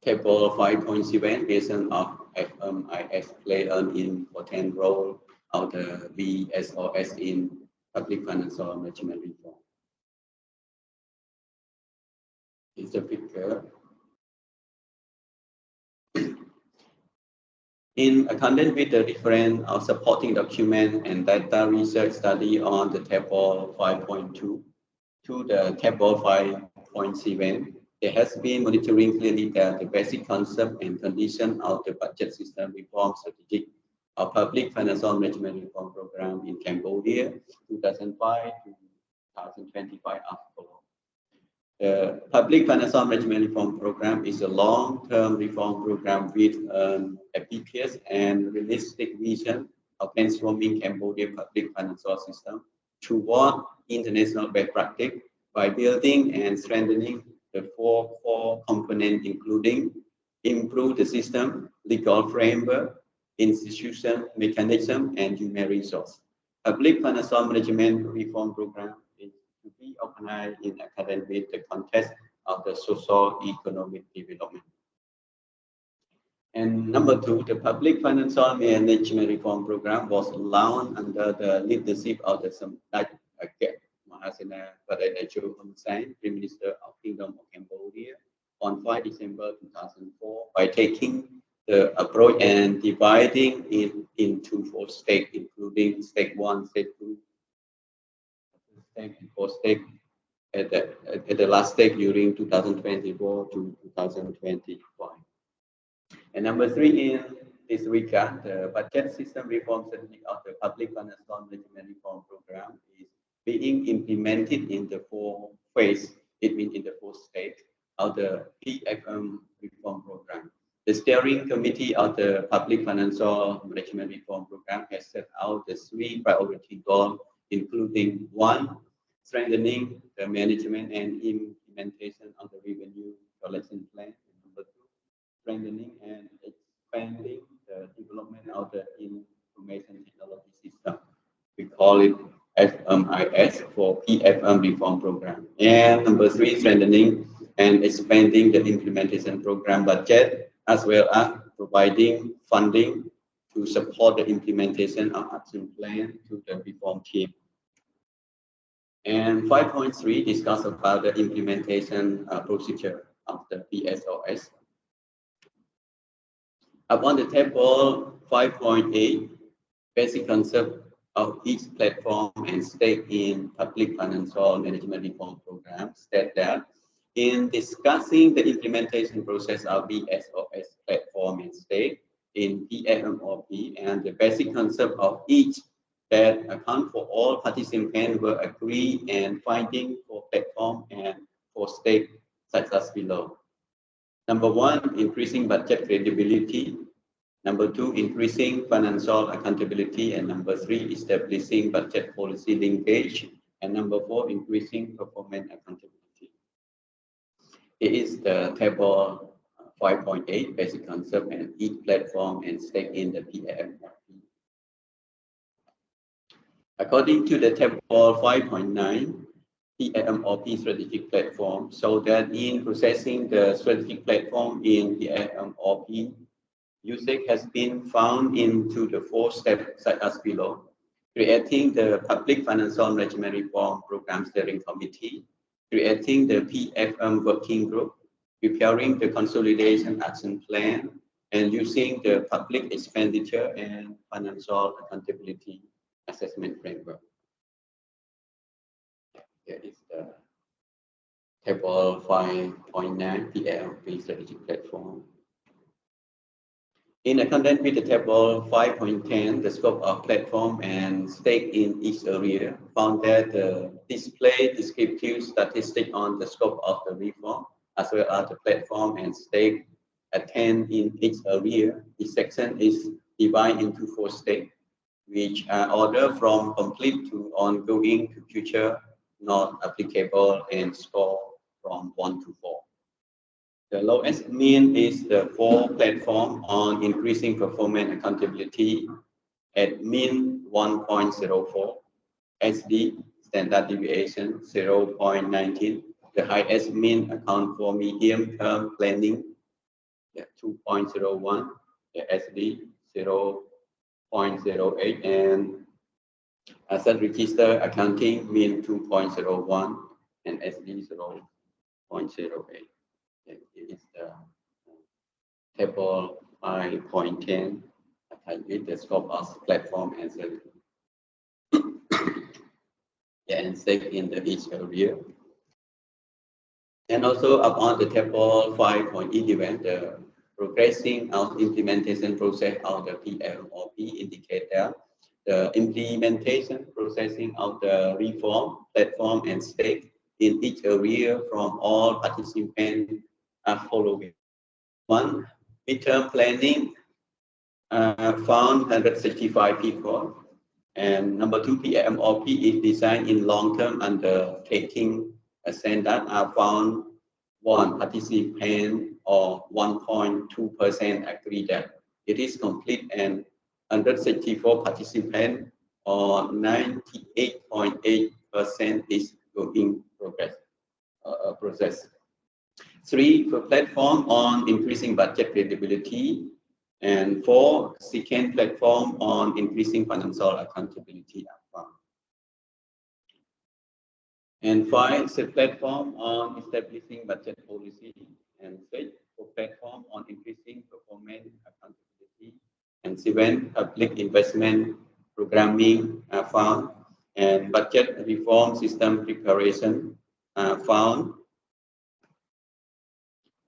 table 5.7 based of FMIS play an important role of the BSOS in public financial management reform. It's a picture. In accordance with the reference of supporting document and data research study on the table 5.2 to the table 5.7, there has been monitoring clearly that the basic concept and condition of the budget system reform strategic of public financial management reform program in Cambodia 2005 to 2025 are followed. The public financial management reform program is a long-term reform program with an ambitious and realistic vision of transforming Cambodia's public financial system toward international best practice by building and strengthening the four core components, including improve the system, legal framework, institution, mechanism, and human resource. Public financial management reform program is to be organized in accordance with the context of the social economic development. And number two, the public financial management reform program was launched under the leadership of the Samdech Mahasena Pradachul Hun Sen, Prime Minister of Kingdom of Cambodia, on 5 December 2004 by taking the approach and dividing it into four stages, including stage 1, stage 2, stage 4 stage at the last stage during 2024 to 2025. And number three, in this regard, the budget system reform strategy of the public financial management reform program is being implemented in the four phases, it means in the fourth stage of the PFM reform program. The steering committee of the public financial management reform program has set out the three priority goals, including one, strengthening the management and implementation of the revenue collection plan. Number two, strengthening and expanding the development of the information technology system. We call it FMIS for PFM reform program. And number three, strengthening and expanding the implementation program budget, as well as providing funding to support the implementation of action plan to the reform team. And 5.3 discuss about the implementation procedure of the BSOS. Upon the table 5.8, basic concept of each platform and stake in public financial management reform program state that in discussing the implementation process of BSOS platform and stake in PFMOP and the basic concept of each that account for all participants were agreed and finding for platform and for stake such as below. Number one, increasing budget credibility. Number two, increasing financial accountability. And number three, establishing budget policy linkage. And number four, increasing performance accountability. It is the table 5.8, basic concept and each platform and stake in the PFMOP. According to the table 5.9, PFMOP strategic platform, so that in processing the strategic platform in PFMOP, usage has been found into the four steps such as below: creating the Public Financial Management Reform Program Steering Committee, creating the PFM Working Group, preparing the Consolidation Action Plan, and using the Public Expenditure and Financial Accountability Assessment Framework. Here is the table 5.9 PFMOP strategic platform. In accordance with the table 5.10, the scope of platform and stake in each area found that the display descriptive statistic on the scope of the reform as well as the platform and stake attained in each area. Each section is divided into 4 stakes, which are ordered from complete to ongoing to future, not applicable, and score from 1 to 4. The lowest mean is the 4 platform on increasing performance accountability at mean 1.04, SD standard deviation 0.19. The highest mean account for medium term planning 2.01, the SD 0.08, and asset register accounting mean 2.01 and SD 0.08. It is the table 5.10 with the scope of platform and service. And stake in the each area. And also upon the table 5.11, the progressing of implementation process of the PLOP indicate that the implementation processing of the reform, platform, and stake in each area from all participants are following. One, midterm planning found 165 people. And number 2, PMOP is designed in long-term undertaking standard are found 1 participant or 1.2% agree that it is complete, and 164 participants or 98.8% is in progress. Process. 3, for platform on increasing budget credibility, and 4, second platform on increasing financial accountability are found. And 5, the platform on establishing budget policy, and 6, for platform on increasing performance accountability, and 7, public investment programming are found, and budget reform system preparation are found.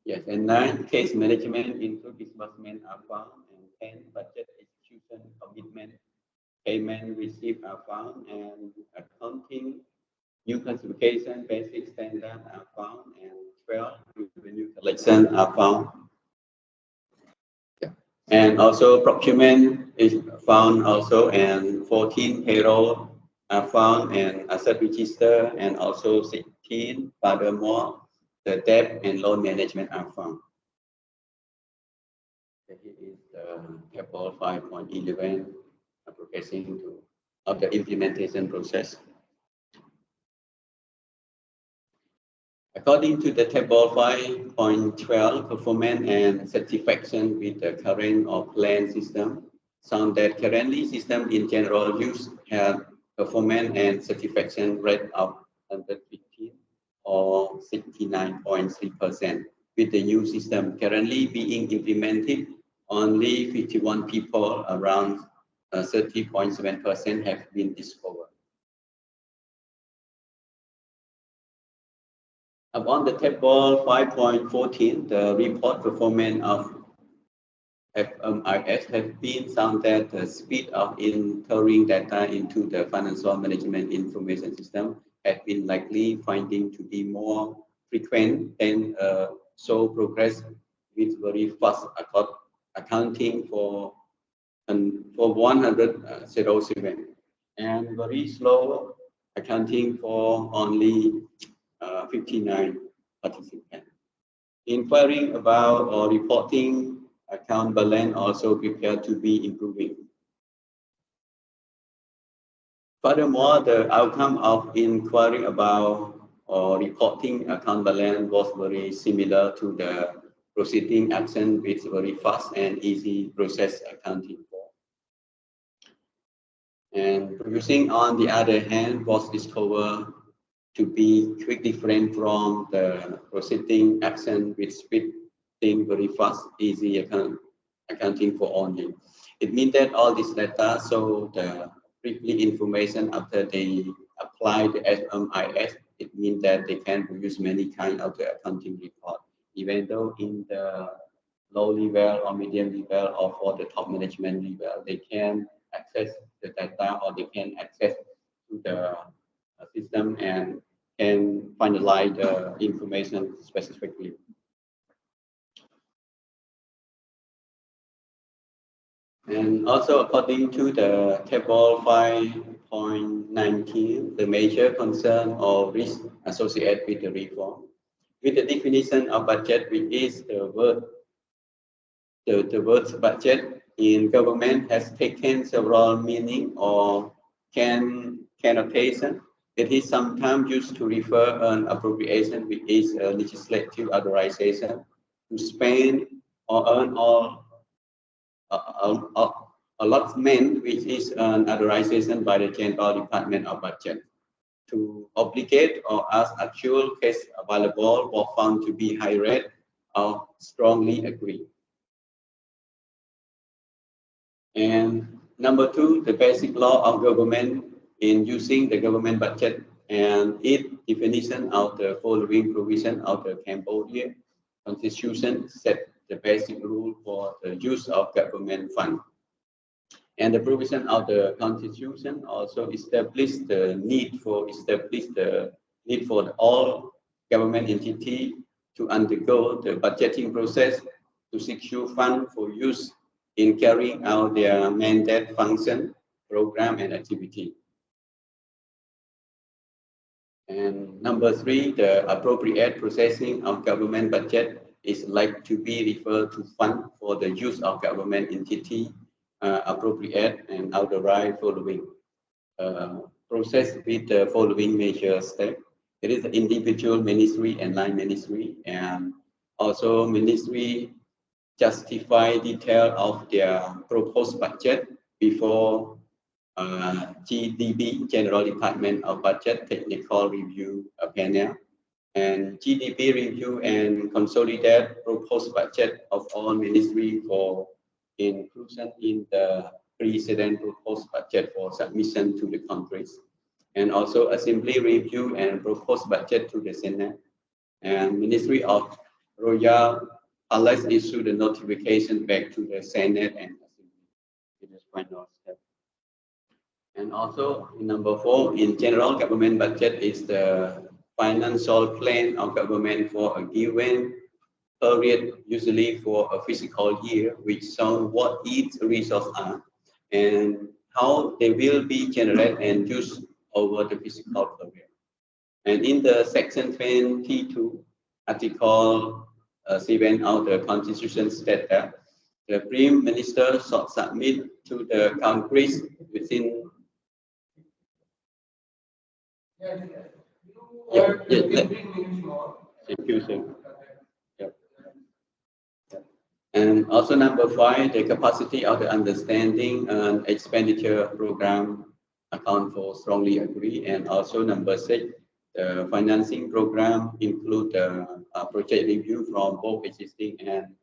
Yes, and 9, case management into disbursement are found, and 10, budget execution commitment payment received are found, and accounting new classification basic standard are found, and 12, revenue collection are found. Yeah. And also procurement is found also, and 14, payroll are found, and asset register, and also 16, furthermore, the debt and loan management are found. Here is the table 5.11 progressing to of the implementation process. According to the table 5.12, performance and satisfaction with the current or planned system, found that currently system in general use have performance and satisfaction rate of 115 or 69.3%. With the new system currently being implemented, only 51 people, around 30.7%, have been discovered. Upon the table 5.14, the report performance of FMIS has been found that the speed of entering data into the financial management information system has been likely finding to be more frequent and so progress with very fast accounting for 107 and very slow accounting for only 59 participants. Inquiring about or reporting account balance also prepared to be improving. Furthermore, the outcome of inquiring about or reporting account balance was very similar to the proceeding action with very fast and easy process accounting for. And producing, on the other hand, was discovered to be quite different from the proceeding action with speed thing very fast, easy accounting for only. It means that all this data show the briefly information after they apply the FMIS. It means that they can produce many kind of the accounting report, even though in the low level or medium level or for the top management level, they can access the data or they can access to the system and can finalize the information specifically. And also according to the table 5.19, the major concern or risk associated with the reform, with the definition of budget, which is the word budget in government has taken several meaning or connotation. It is sometimes used to refer an appropriation, which is a legislative authorization to spend or earn all allotment, which is an authorization by the General Department of Budget to obligate or ask actual cash available for fund to be high rate or strongly agree. And number two, the basic law of government in using the government budget and its definition of the following provision of the Cambodia Constitution set the basic rule for the use of government fund. And the provision of the Constitution also established the need for all government entity to undergo the budgeting process to secure funds for use in carrying out their mandate function, program, and activity. And number three, the appropriate processing of government budget is like to be referred to fund for the use of government entity appropriate and authorize following process with the following major steps. It is the individual ministry and line ministry, and also ministry justify detail of their proposed budget before GDP, General Department of Budget Technical Review panel, and GDP review and consolidate proposed budget of all ministry for inclusion in the President proposed budget for submission to the Congress, and also Assembly review and proposed budget to the Senate, and Ministry of Royal Palace issue the notification back to the Senate and Assembly. It is final step. And also number four, in general government budget is the financial plan of government for a given period, usually for a fiscal year, which shows what its resources are and how they will be generated and used over the fiscal period. And in the section 22, article 7 of the Constitution states that the Prime Minister shall submit to the Congress within. Thank you, sir. And also number five, the capacity of the understanding and expenditure program account for strongly agree. And also number six, the financing program include the project review from both existing and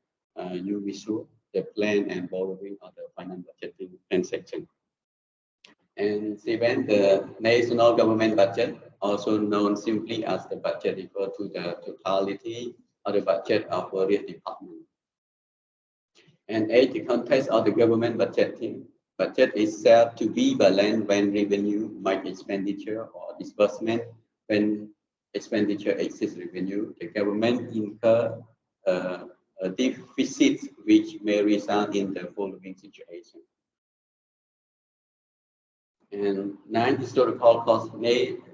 new issue, the plan and borrowing of the finance budgeting transaction. And seven, the national government budget, also known simply as the budget, refer to the totality of the budget of various departments. And eight, the context of the government budgeting. Budget is said to be balanced when revenue might expenditure or disbursement when expenditure exceeds revenue. The government incur a deficit which may result in the following situation. And nine, historical cost.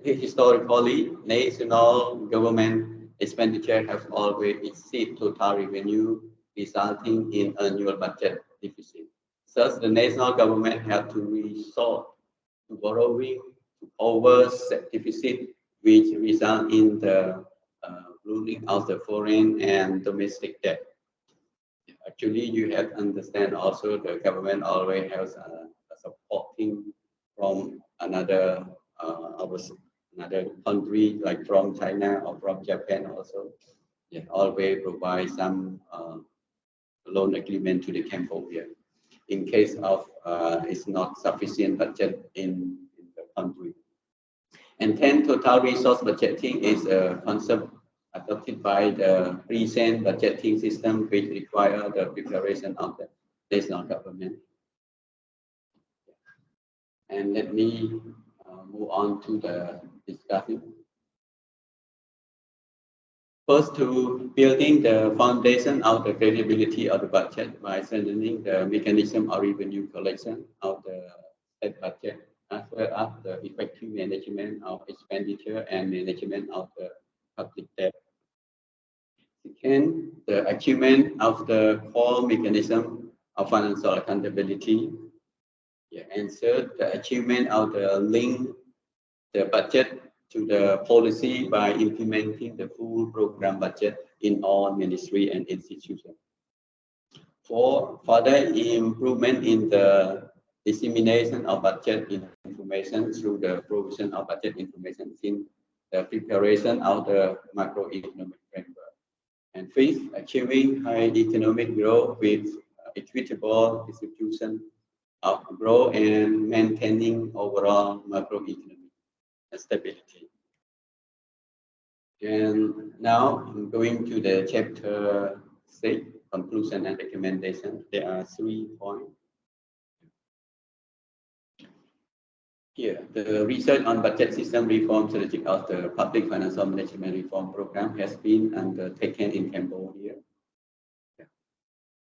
Historically, national government expenditure have always exceeded total revenue, resulting in annual budget deficit. Thus, the national government had to resort to borrowing to cover deficit, which result in the ballooning of the foreign and domestic debt. Actually, you have to understand also the government always has a supporting from another another country like from China or from Japan also. Yeah, always provide some loan agreement to the Cambodia in case of it's not sufficient budget in the country. And 10, total resource budgeting is a concept adopted by the recent budgeting system, which require the preparation of the national government. And let me move on to the discussion. First, to building the foundation of the credibility of the budget by strengthening the mechanism of revenue collection of the state budget, as well as the effective management of expenditure and management of the public debt. Second, the achievement of the core mechanism of financial accountability. Yeah, and third, the achievement of the link the budget to the policy by implementing the full program budget in all ministry and institutions. For further improvement in the dissemination of budget information through the provision of budget information in the preparation of the macroeconomic framework. And fifth, achieving high economic growth with equitable distribution of growth and maintaining overall macroeconomic stability. And now I'm going to the chapter 6, conclusion and recommendation. There are 3 points. Here, the research on budget system reform strategy of the public financial management reform program has been undertaken in Cambodia.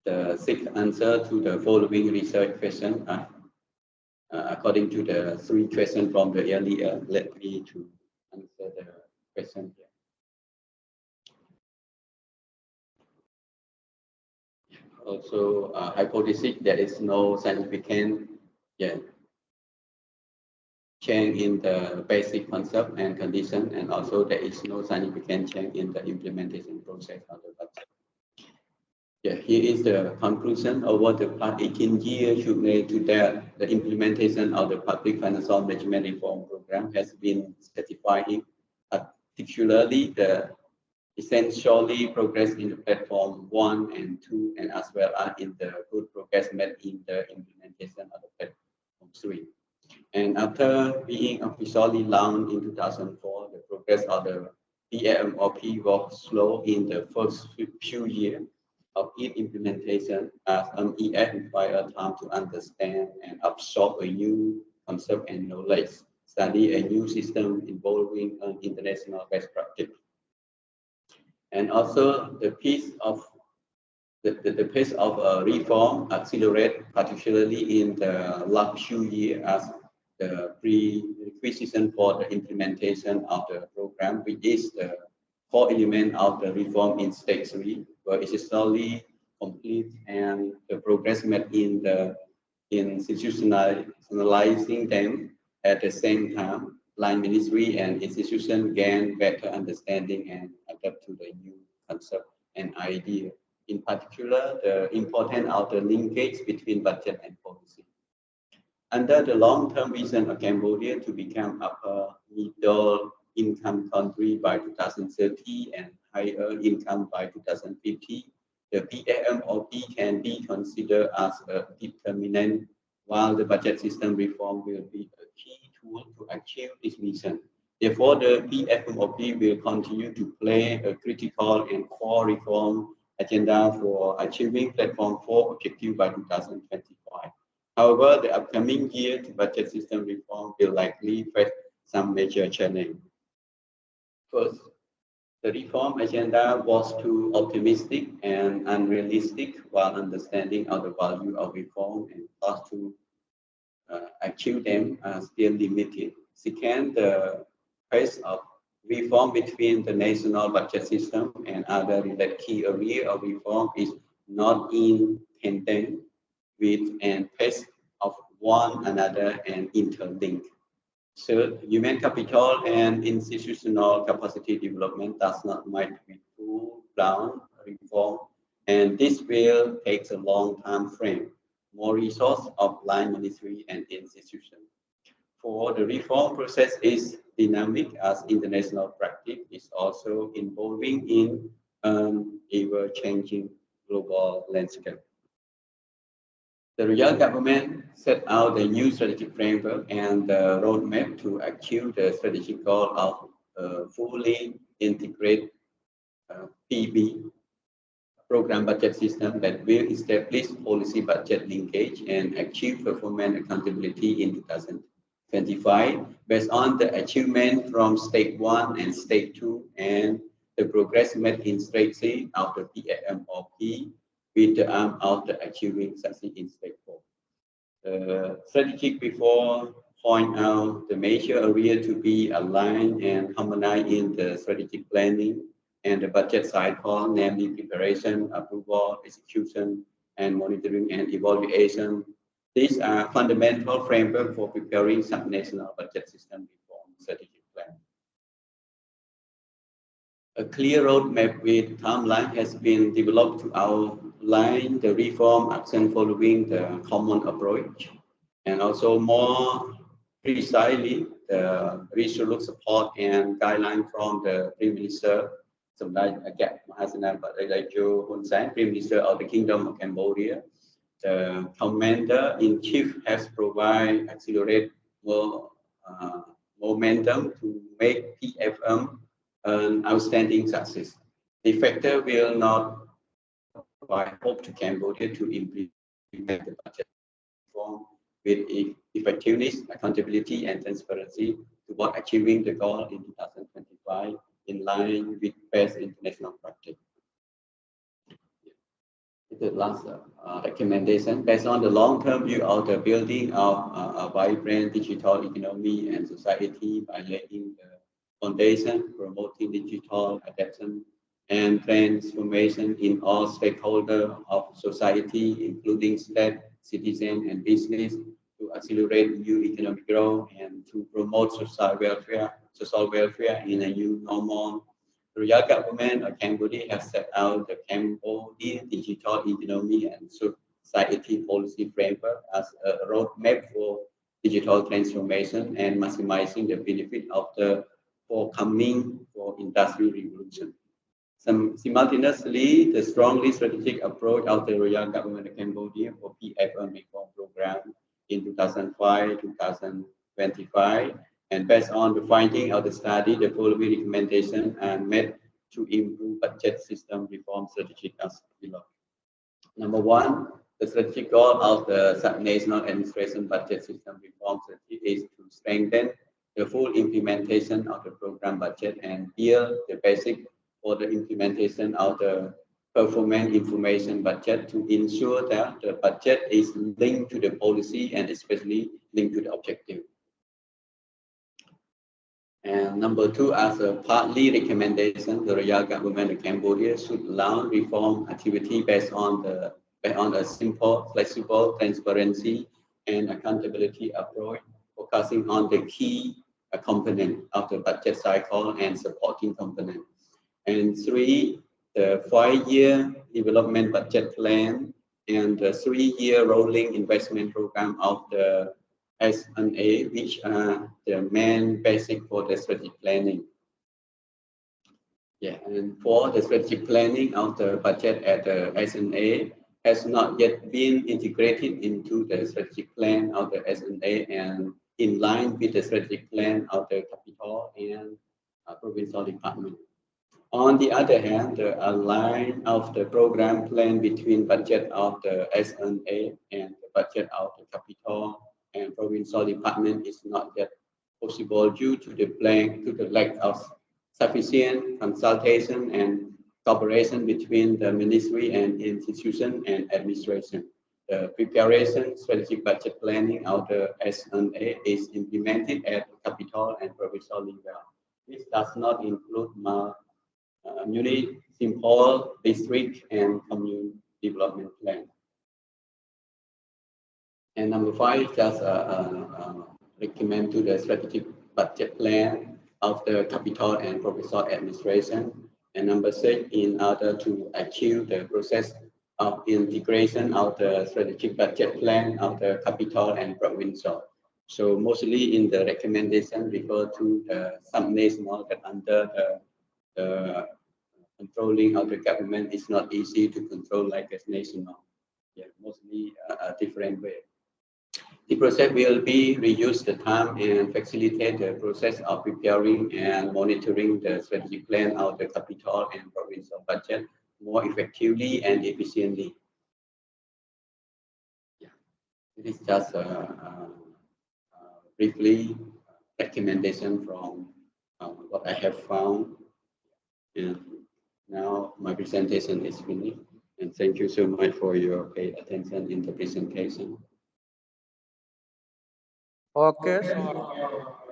The 6th answer to the following research question are according to the 3 questions from the earlier. Let me to answer the question here. Also, hypothesis there is no significant change in the basic concept and condition, and also there is no significant change in the implementation process of the budget. Yeah, here is the conclusion. Over the past 18 years, should lead to that the implementation of the public financial management reform program has been satisfying, particularly the essentially progress in the platform 1 and 2, and as well as in the good progress made in the implementation of the platform 3. And after being officially launched in 2004, the progress of the PMOP was slow in the first few years of its implementation, as MEF required time to understand and absorb a new concept and knowledge, study a new system involving an international best practice. And also the pace of reform accelerate, particularly in the last few years, as the prerequisite for the implementation of the program, which is the core element of the reform in stage 3, were essentially complete, and the progress made in the institutionalizing them at the same time. Line ministry and institution gain better understanding and adapt to the new concept and idea. In particular, the importance of the linkage between budget and policy. Under the long-term vision of Cambodia to become upper middle income country by 2030 and higher income by 2050, the PMOP can be considered as a determinant, while the budget system reform will be a key tool to achieve this mission. Therefore, the PFMOP will continue to play a critical and core reform agenda for achieving Platform 4 objective by 2025. However, the upcoming year to budget system reform will likely face some major challenges. First, the reform agenda was too optimistic and unrealistic, while understanding of the value of reform and cost to achieve them are still limited. Second, the pace of reform between the national budget system and other related key areas of reform is not in tandem with and pace of one another and interlinked. Third, human capital and institutional capacity development does not might be full-blown reform, and this will take a long time frame, more resource of line ministry and institution. For the reform process is dynamic as international practice is also evolving in an ever-changing global landscape. The Royal Government set out a new strategic framework and the roadmap to achieve the strategic goal of fully integrated PB, program budget system that will establish policy budget linkage and achieve performance accountability in 2025 based on the achievement from stage 1 and stage 2 and the progress made in stage 3 after PFM or P with the aim of the achieving success in stage 4. The strategic before point out the major area to be aligned and harmonized in the strategic planning and the budget cycle, namely preparation, approval, execution, and monitoring and evaluation. These are fundamental framework for preparing subnational budget system reform strategic plan. A clear roadmap with timeline has been developed to outline the reform action following the common approach, and also more precisely the resolute support and guideline from the Prime Minister, Prime Minister of the Kingdom of Cambodia. The Commander-in-Chief has provided accelerate more momentum to make PFM an outstanding success. The factor will not provide hope to Cambodia to implement the budget reform with effectiveness, accountability, and transparency toward achieving the goal in 2025 in line with best international practice. The last recommendation based on the long-term view of the building of a vibrant digital economy and society by laying the foundation, promoting digital adoption and transformation in all stakeholders of society, including state, citizen, and business, to accelerate new economic growth and to promote social welfare in a new normal. The Royal Government of Cambodia has set out the Cambodia Digital Economy and Society Policy Framework as a roadmap for digital transformation and maximizing the benefit of the forthcoming industry revolution. Simultaneously, the strongly strategic approach of the Royal Government of Cambodia for PFM reform program in 2005-2025, and based on the finding of the study, the following recommendations are made to improve budget system reform strategy as below. Number one, the strategic goal of the subnational administration budget system reform strategy is to strengthen the full implementation of the program budget and build the basic for the implementation of the performance information budget to ensure that the budget is linked to the policy and especially linked to the objective. And number two, as a partly recommendation, the Royal Government of Cambodia should launch reform activity based on a simple, flexible, transparency, and accountability approach, focusing on the key component of the budget cycle and supporting component. And three, the 5-year development budget plan and the 3-year rolling investment program of the S&A, which are the main basic for the strategic planning. Yeah, and for the strategic planning of the budget at the S&A has not yet been integrated into the strategic plan of the S&A and in line with the strategic plan of the capital and provincial department. On the other hand, the align of the program plan between budget of the S&A and the budget of the capital and provincial department is not yet possible due to the lack of sufficient consultation and cooperation between the ministry and institution and administration. The preparation strategic budget planning of the S&A is implemented at capital and provincial level. This does not include municipal, district, and commune development plan. And number five, just recommend to the strategic budget plan of the capital and provincial administration. And number six, in order to achieve the process of integration of the strategic budget plan of the capital and provincial. So mostly in the recommendation refer to the subnational that under the controlling of the government is not easy to control like as national. Yeah, mostly a different way. The process will be reuse the time and facilitate the process of preparing and monitoring the strategic plan of the capital and provincial budget more effectively and efficiently. Yeah, it is just briefly recommendation from what I have found. And now my presentation is finished. And thank you so much for your paid attention in the presentation. Okay, so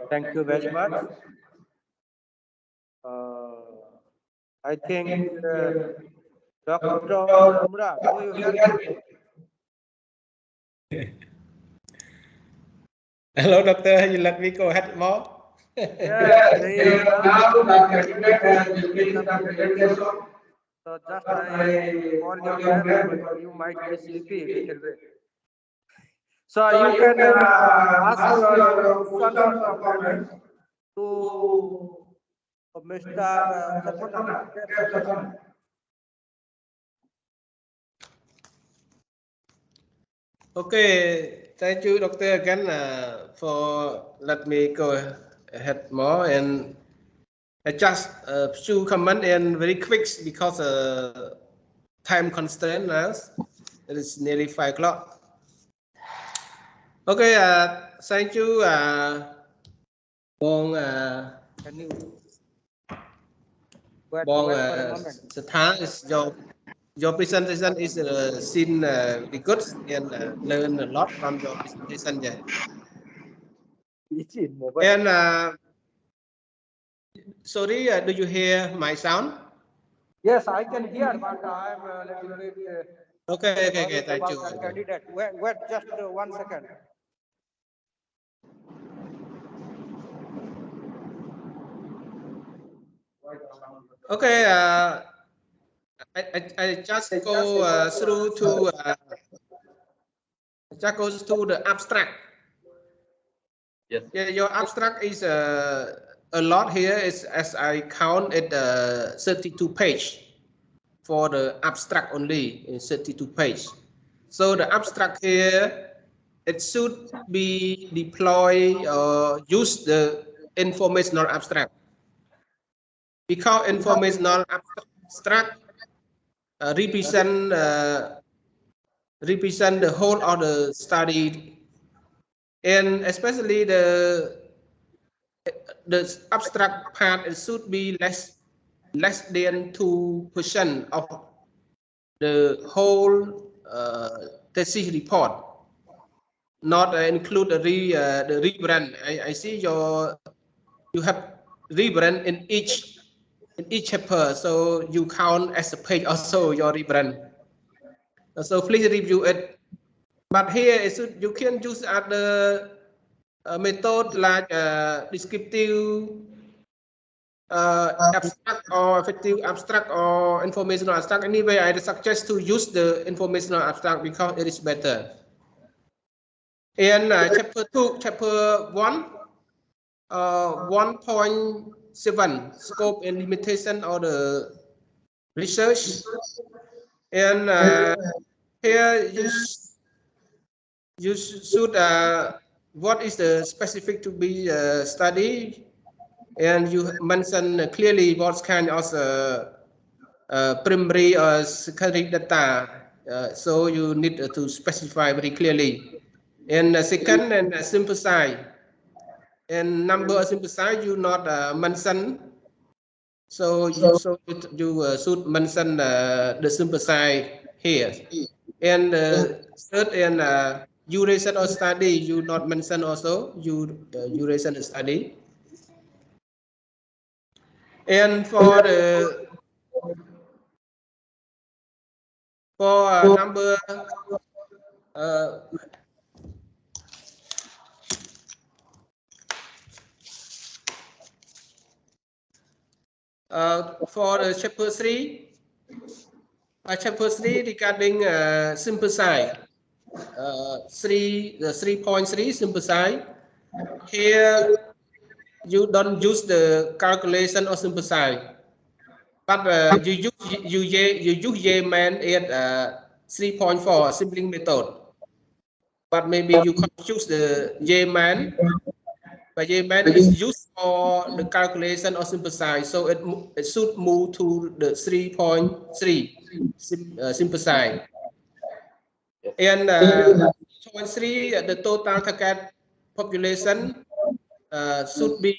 thank you very much. I think Dr. Murad, do you hear me? Hello, doctor. You let me go ahead more. Yes, now Dr. Junaid has given some presentation. So just I call your name, but you might be sleepy a little bit. So you can ask your questions or comments to Mr. Sethanna. Okay, thank you, doctor, again for let me go ahead more, and I just a few comment and very quick because time constraint now. It is nearly 5 o'clock. Okay, thank you, Bong. Can you wait Bong for a moment? Sethanna is your presentation is seen very good and learn a lot from your presentation. Yeah. And sorry, do you hear my sound? Yes, I can hear, but I'm a little bit Okay, thank about you. the candidate. Wait just 1 second. Okay, I just go through to just goes to the abstract. Yes. Yeah, your abstract is a lot here. Is as I count it 32 page for the abstract only in 32 page. So the abstract here, it should be deploy or use the informational abstract, because informational abstract represent the whole of the study, and especially the abstract part, it should be less than 2% of the whole thesis report, not include the rebrand. I see you have rebrand in each chapter, so you count as a page also your rebrand. So please review it. But here you can use other method like descriptive abstract or effective abstract or informational abstract. Anyway, I suggest to use the informational abstract because it is better. And chapter 1, 1.7, scope and limitation of the research. And here you should what is the specific to be studied, and you mention clearly what kind of primary or secondary data. So you need to specify very clearly. And second, and simplify. And number of simplify you not mention. So you should mention the simplify here. And third, and duration of study you not mention also duration of study. And for the number for the chapter 3, regarding simple size, 3.3 simple size. Here you don't use the calculation of simple size, but you use Yeoman at 3.4 sampling method. but maybe you can choose the J-man. But J-man is used for the calculation or synthesize, so it should move to the 3.3 synthesize. And 3.3, the total target population should be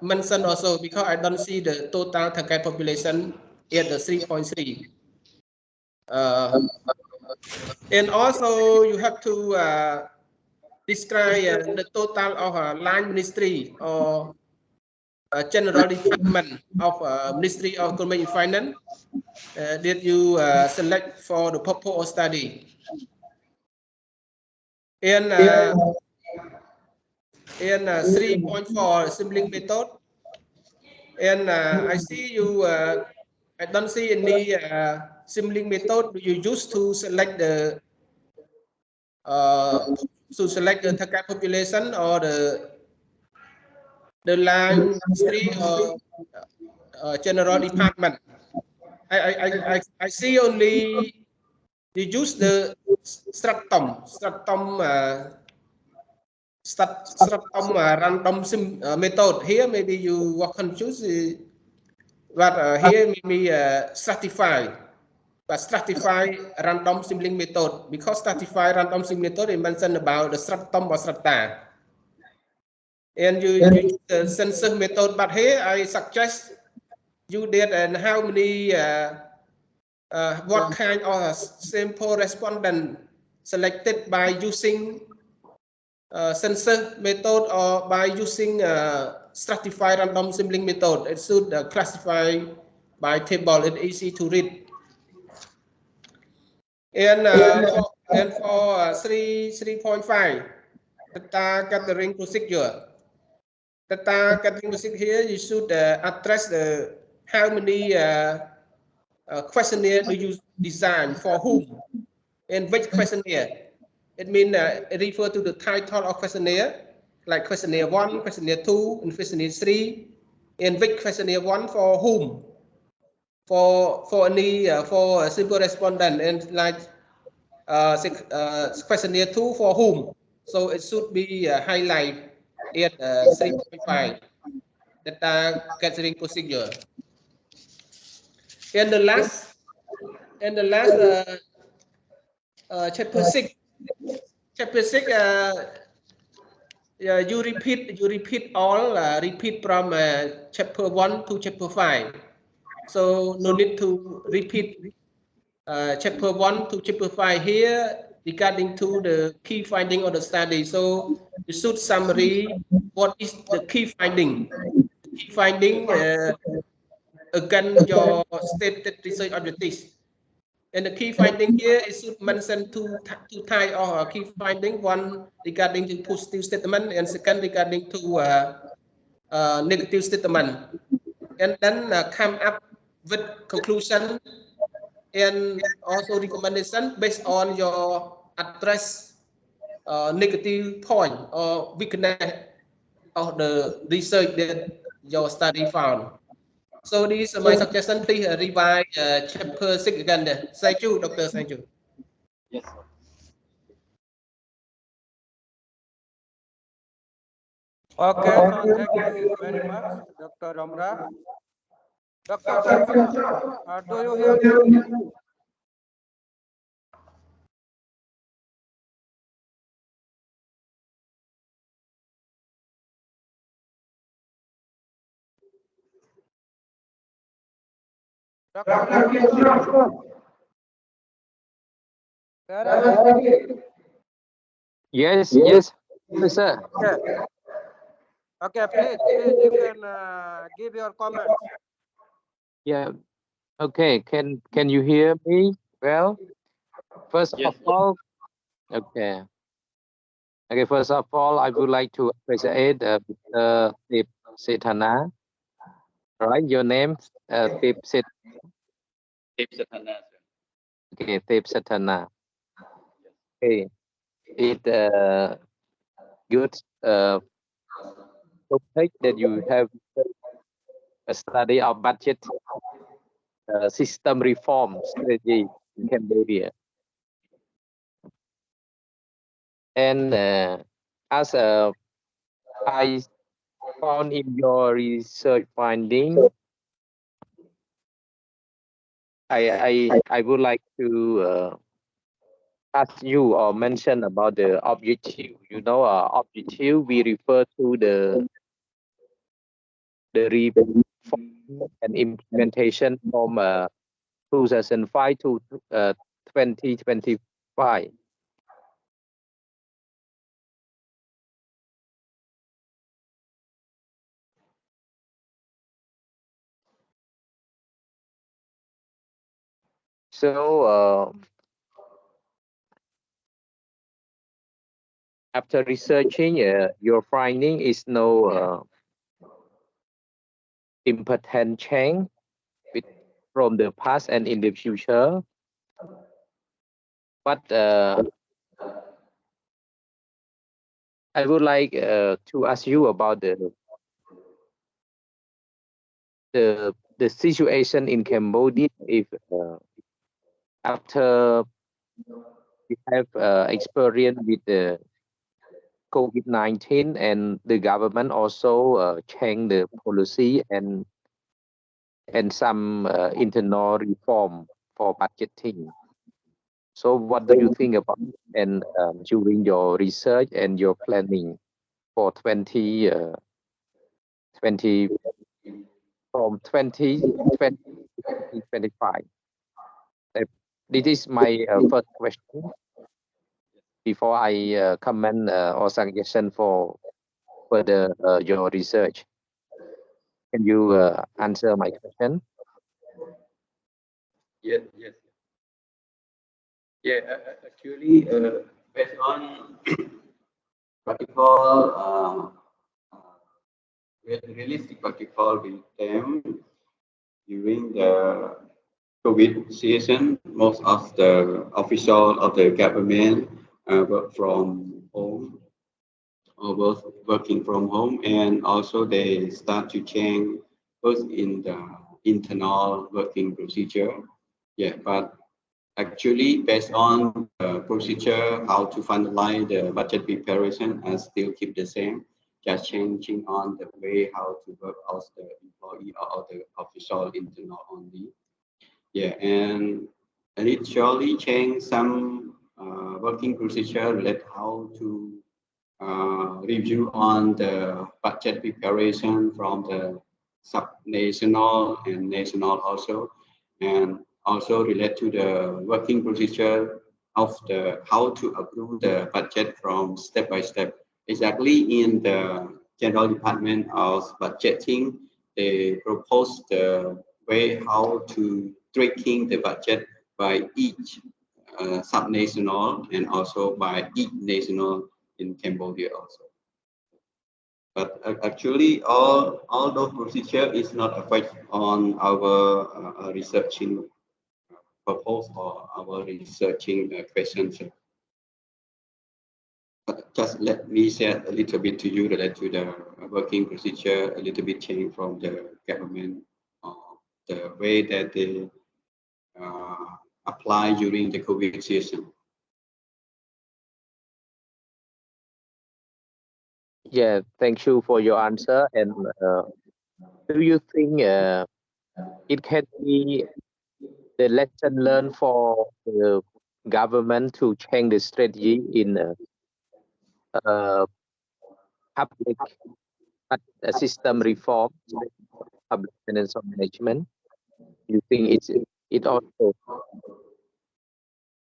mentioned also, because I don't see the total target population at the 3.3. And also you have to describe the total of line ministry or general department of Ministry of Economic and Finance that you select for the purpose of study. And 3.4 sampling method. And I see you. I don't see any sampling method you use to select the target population or the line ministry or general department. I see only you use the stratum random method. Here maybe you can choose, but here maybe stratify. But stratify random sampling method, because stratify random sampling method it mentioned about the stratum or strata. And you use the census method, but here I suggest you did and how many what kind of sample respondent selected by using census method or by using stratified random sampling method. It should classify by table. It's easy to read. And for 3.5 data gathering procedure. Data gathering procedure here you should address the how many questionnaire do you design for whom and which questionnaire. It means it refer to the title of questionnaire, like questionnaire 1, questionnaire 2, and questionnaire 3, and which questionnaire 1 for whom, for any for a simple respondent, and like questionnaire 2 for whom. So it should be highlighted at 3.5 data gathering procedure. And the last chapter 6. Chapter 6, you repeat all, repeat from chapter 1 to chapter 5. So no need to repeat chapter 1 to chapter 5 here regarding to the key finding of the study. So you should summary what is the key finding. Key finding again your stated research objectives. And the key finding here is mentioned two types of key finding. One regarding to positive statement, and second regarding to negative statement. And then come up with conclusion and also recommendation based on your address negative point or weakness of the research that your study found. So this is my suggestion. Please revise chapter 6 again. Thank you, Doctor. Thank you. Yes. Okay, so thank you very much, Dr. Ramra. Dr. Sethanna, do you hear me? Dr. Ramra, where are you? Yes, yes, sir. Okay. Okay, please, you can give your comments. Yeah. Okay. Can you hear me well? First Yes. of all, okay. Okay. First of all, I would like to appreciate Mr. Sethanna. Right, your name, Set. Sethanna. Okay, Sethanna. Okay, it good topic that you have a study of budget system reform strategy in Cambodia. And as I found in your research finding, I would like to ask you or mention about the objective. Objective we refer to the reform and implementation from 2005 to 2025. So after researching, your finding is no important change with, from the past and in the future. But I would like to ask you about the situation in Cambodia. If after you have experience with the COVID-19 and the government also changed the policy and some internal reform for budgeting. So what do you think about it? And during your research and your planning for 20 from 2020 to 2025? This is my first question before I comment or suggestion for further your research. Can you answer my question? Yes, yes. Yeah, actually, based on practical, realistic practical with them during the COVID season, most of the official of the government work from home or both working from home, and also they start to change both in the internal working procedure. Yeah, but actually based on the procedure, how to finalize the budget preparation and still keep the same, just changing on the way how to work as the employee or the official internal only. Yeah, and it surely change some working procedure related how to review on the budget preparation from the sub-national and national also, and also relate to the working procedure of the how to approve the budget from step by step. Exactly in the general department of budgeting, they propose the way how to tracking the budget by each sub-national and also by each national in Cambodia also. But actually, all those procedure is not affect on our researching purpose or our researching questions. But just let me share a little bit to you related to the working procedure, a little bit change from the government, the way that they uh, apply during the COVID season. Yeah, thank you for your answer. And do you think it can be the lesson learned for the government to change the strategy in public system reform, public financial management? You think it also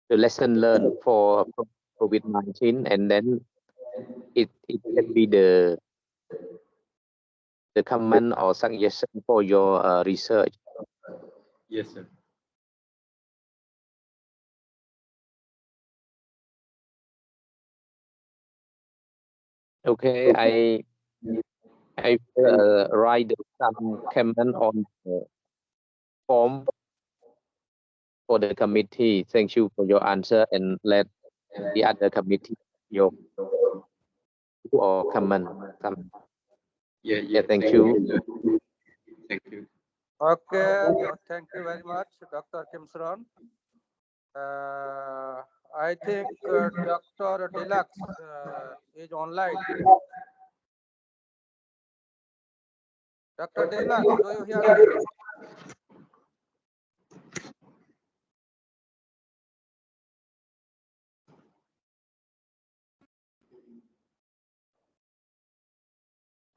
the lesson learned for COVID-19, and then it can be the comment or suggestion for your research? Yes, sir. Okay, I write some comment on the form for the committee. Thank you for your answer, and let the other committee your or comment. Yeah, Yeah, thank you. Thank you. Okay, thank you very much, Dr. Kimsron. I think Dr. Deluxe is online. Dr. Deluxe, do you hear me?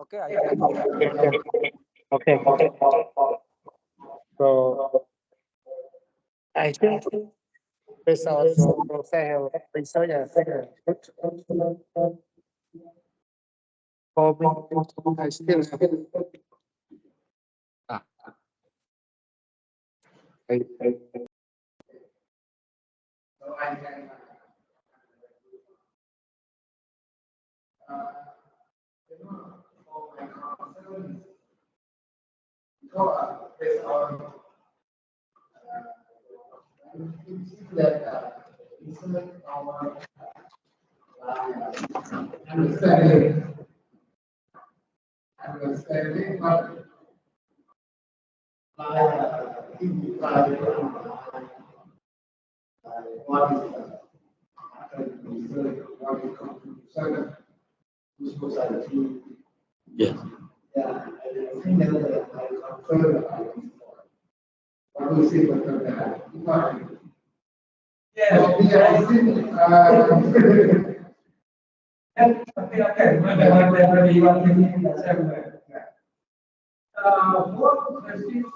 Okay, I can. Okay. So I think this also fail research for me. I still have I understanding what is Yes. yeah, I think that I concern about this. What we see with the yeah, we are seeing Both machines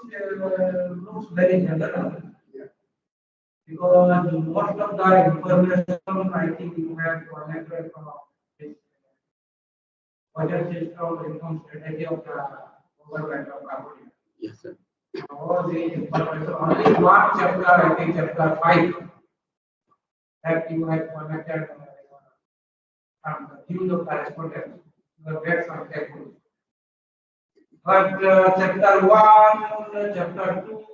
looks very general because most of the information I think you have collected from this budget system, income strategy of the government of Cambodia. Yes, sir. All the information, only one chapter, I think chapter 5, that you have collected from the views of correspondence. You have read some carefully. But chapter 1, chapter 2,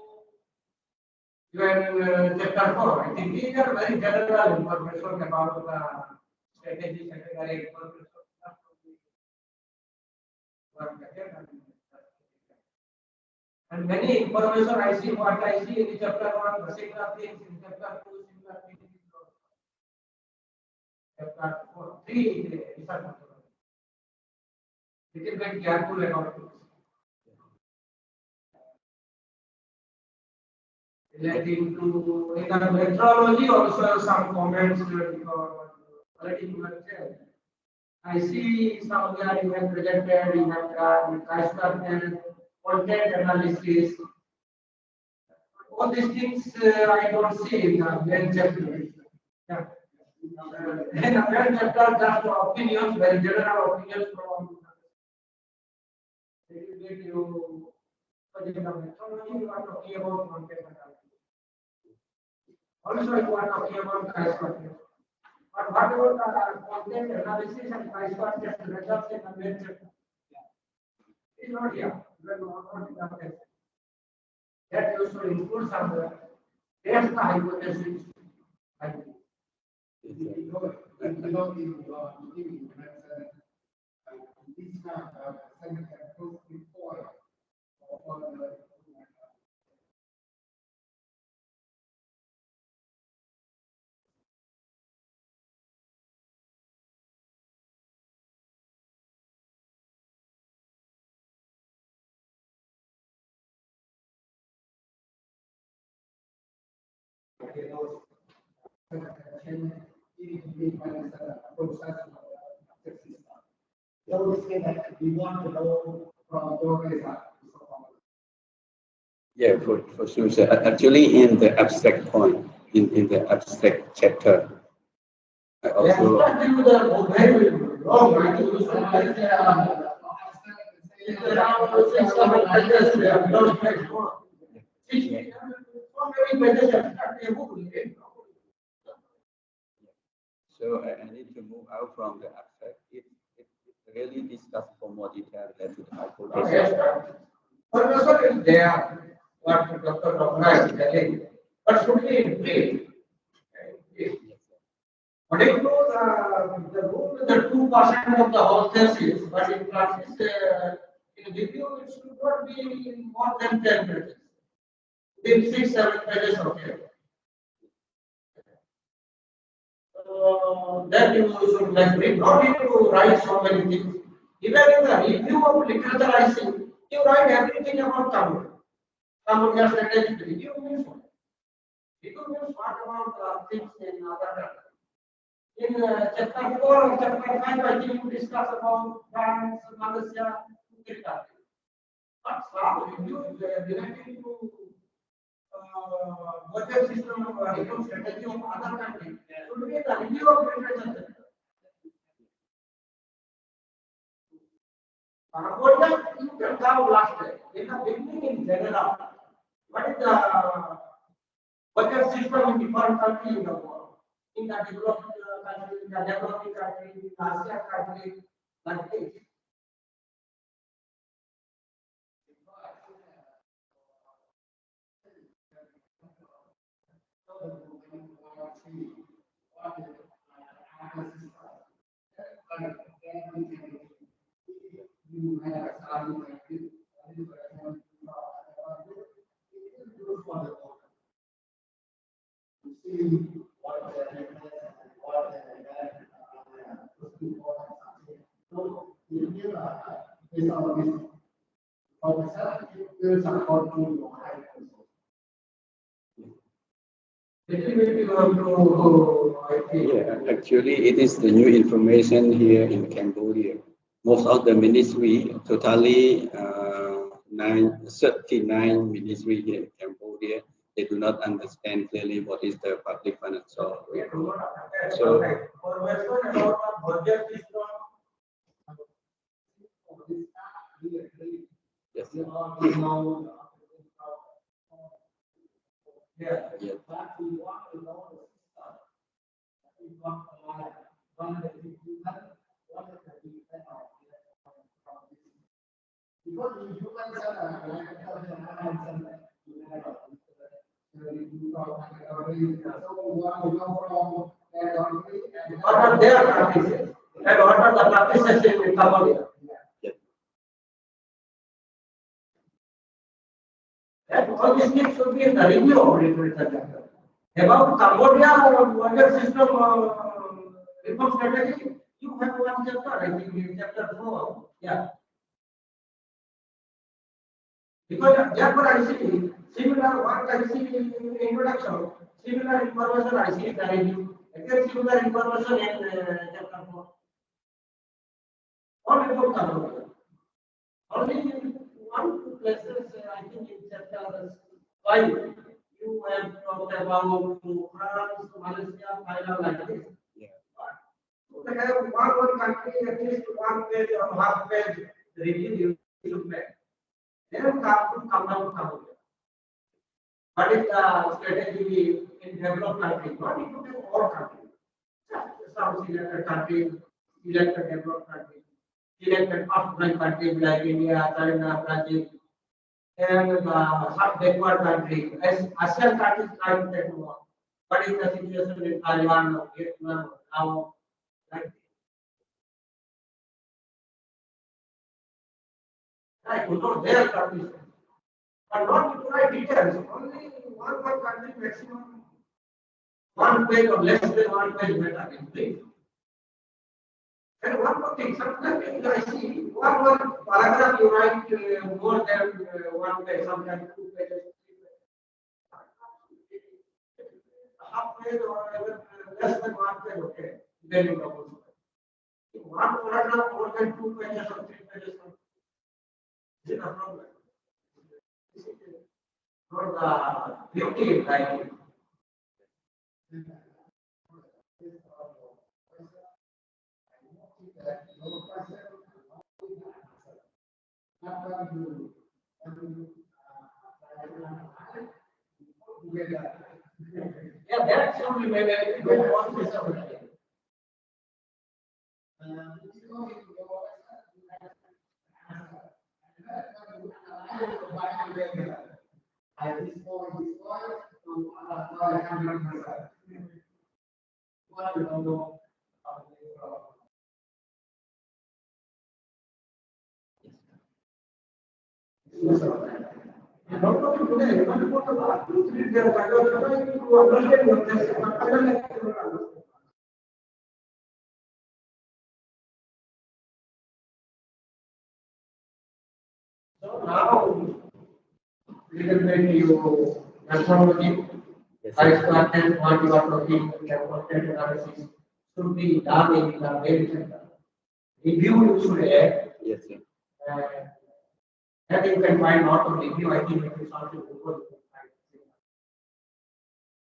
even chapter 4, I think these are very general information about the strategy, secondary information. And many information I see, what I see in chapter 1, the similar things in chapter 2, similar things in chapter 4, 3 is research methodology. Little bit careful about this. Relating to in the metrology also some comments because already you have said. I see some of that you have presented, you have constructed content analysis. All these things I don't see in the main chapter. Yeah. In the main chapter, just opinions, very general opinions from you. But in the metrology, you are talking about content analysis. Also, you are talking about constructed. But what about the content analysis and constructed results in the main chapter? It's not here. We are not in the main. That also includes some test the hypothesis. So we say that we want to know from your result. Yeah, for sure. So actually, in the abstract point, in the abstract chapter, I also. So I need to move out from the abstract. It really discuss for more detail related to the hypothesis. Professor is there, what Dr. Raghunath is telling, but should be in place. But if the rule is the 2% of the whole thesis, but in practice, in review, it should not be more than 10 pages. Within 6-7 pages, okay. that you should like read. Not need to write so many things. Even in the review of literature, I see you write everything about Cambodia. Cambodia strategic review means what? Review means what about things in other countries. In chapter 4 or chapter 5, I think you discuss about France, Malaysia, three countries. But some review relating to budget system of reform strategy of other countries should be the review of literature. Cambodia, you can come last day. In the beginning, in general, what is the budget system in different countries in the world? In the developed countries, in the developing countries, in the Asian countries, like this. Yeah, actually, it is the new information here in Cambodia. Most of the ministry, totally 39 ministry here in Cambodia, they do not understand clearly what is the public financial. So, yes. Yeah. What are their practices? And what are the practices in Cambodia? That all these things should be in the review of literature. About Cambodia budget system reform strategy, you have one chapter, I think in chapter 4. Yeah. Because therefore I see similar work I see in introduction, similar information I see in the review, again similar information in chapter 4. All about Cambodia. Only in one two places, I think in chapter 5, you have talked about France, Malaysia, Thailand, like this. Yeah. So they have one country, at least one page or half page review you should make. Then come down to Cambodia. What is the strategy in developed countries? Not including all countries. Just some selected countries, selected developed countries, selected upcoming countries like India, China, Brazil, and the backward countries. As ASEAN countries try to take more. What is the situation in Taiwan or Vietnam or Laos? Like right, you know their countries. But not to write details, only one country maximum, one page or less than one page meta please. And one more thing, sometimes I see one paragraph you write more than one page, sometimes 2 pages, 3 pages. Half page or even less than one page, okay, then you know also. One paragraph more than 2 pages or 3 pages, is it a problem? For the beauty writing. Yeah, that's only maybe one piece of writing. So now, little bit you methodology. I started what you are talking about analysis should be done in the very center. Review you should add. Yes, sir. That you can find not on review. I think it is also Google.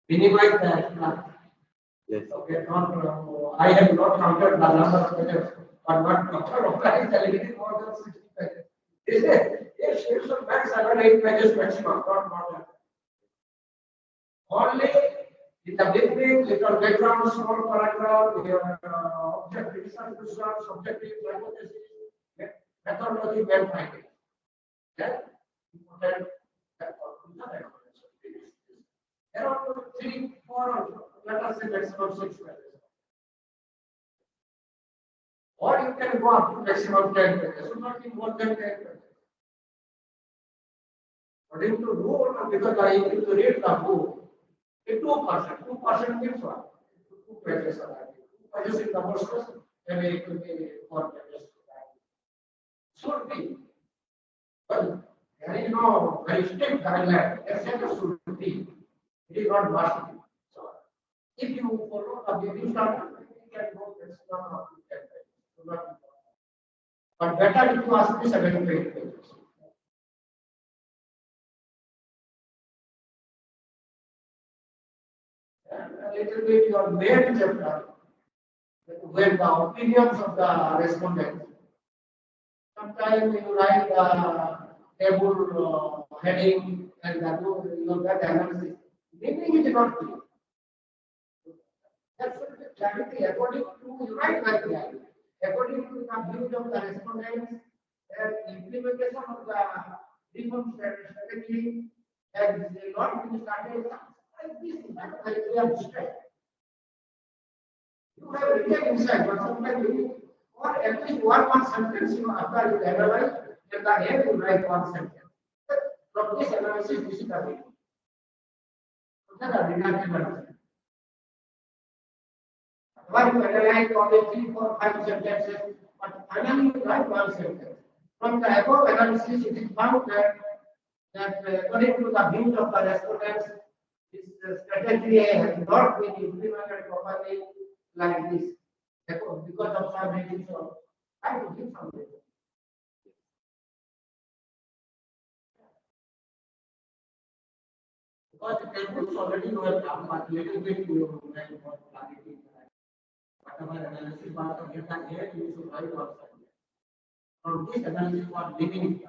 Minimize the extra. Yes. Okay, not, I have not counted the number of pages, but what doctor is telling me more than 60 pages. Is it? Yes, you should max 7, 8 pages maximum, not more than. Only in the beginning, little background, small paragraph, your objective, subjective, hypothesis, methodology, well finding. Yeah? Important. Around 3, 4, let us say maximum 6 pages. Or you can go up to maximum 10 pages, should not be more than 10 pages. According to rule, because I need to read the book, 2% means what? 2 pages are added. 2 pages in the first person, maybe it will be 4 pages. Should be. Well, there is no very strict guideline, except should be. It is not must be. So, if you follow the baby standard, you can go maximum up to 10 pages. But better if you ask me 7 to 8 pages. And a little bit your main chapter, with the opinions of the respondents. Sometimes you write the table heading and you get analysis. Meaning is not clear. That's clarity according to you write like that. According to the views of the respondents, and implementation of the reform strategy has not been started. Like this is not very clear straight. You have written inside, but sometimes you or at least one sentence you after you analyze, at the end you write one sentence. From this analysis, this is the way. Why you analyze only 3, 4, 5 sentences, but finally you write one sentence. From the above analysis, it is found that according to the views of the respondents, this strategy has not been implemented properly like this. Because of some reasons, so I will give some reasons. Because the tables already you have done, but little bit you have more clarity. Whatever analysis part of it and here you should write also. From this analysis one living it.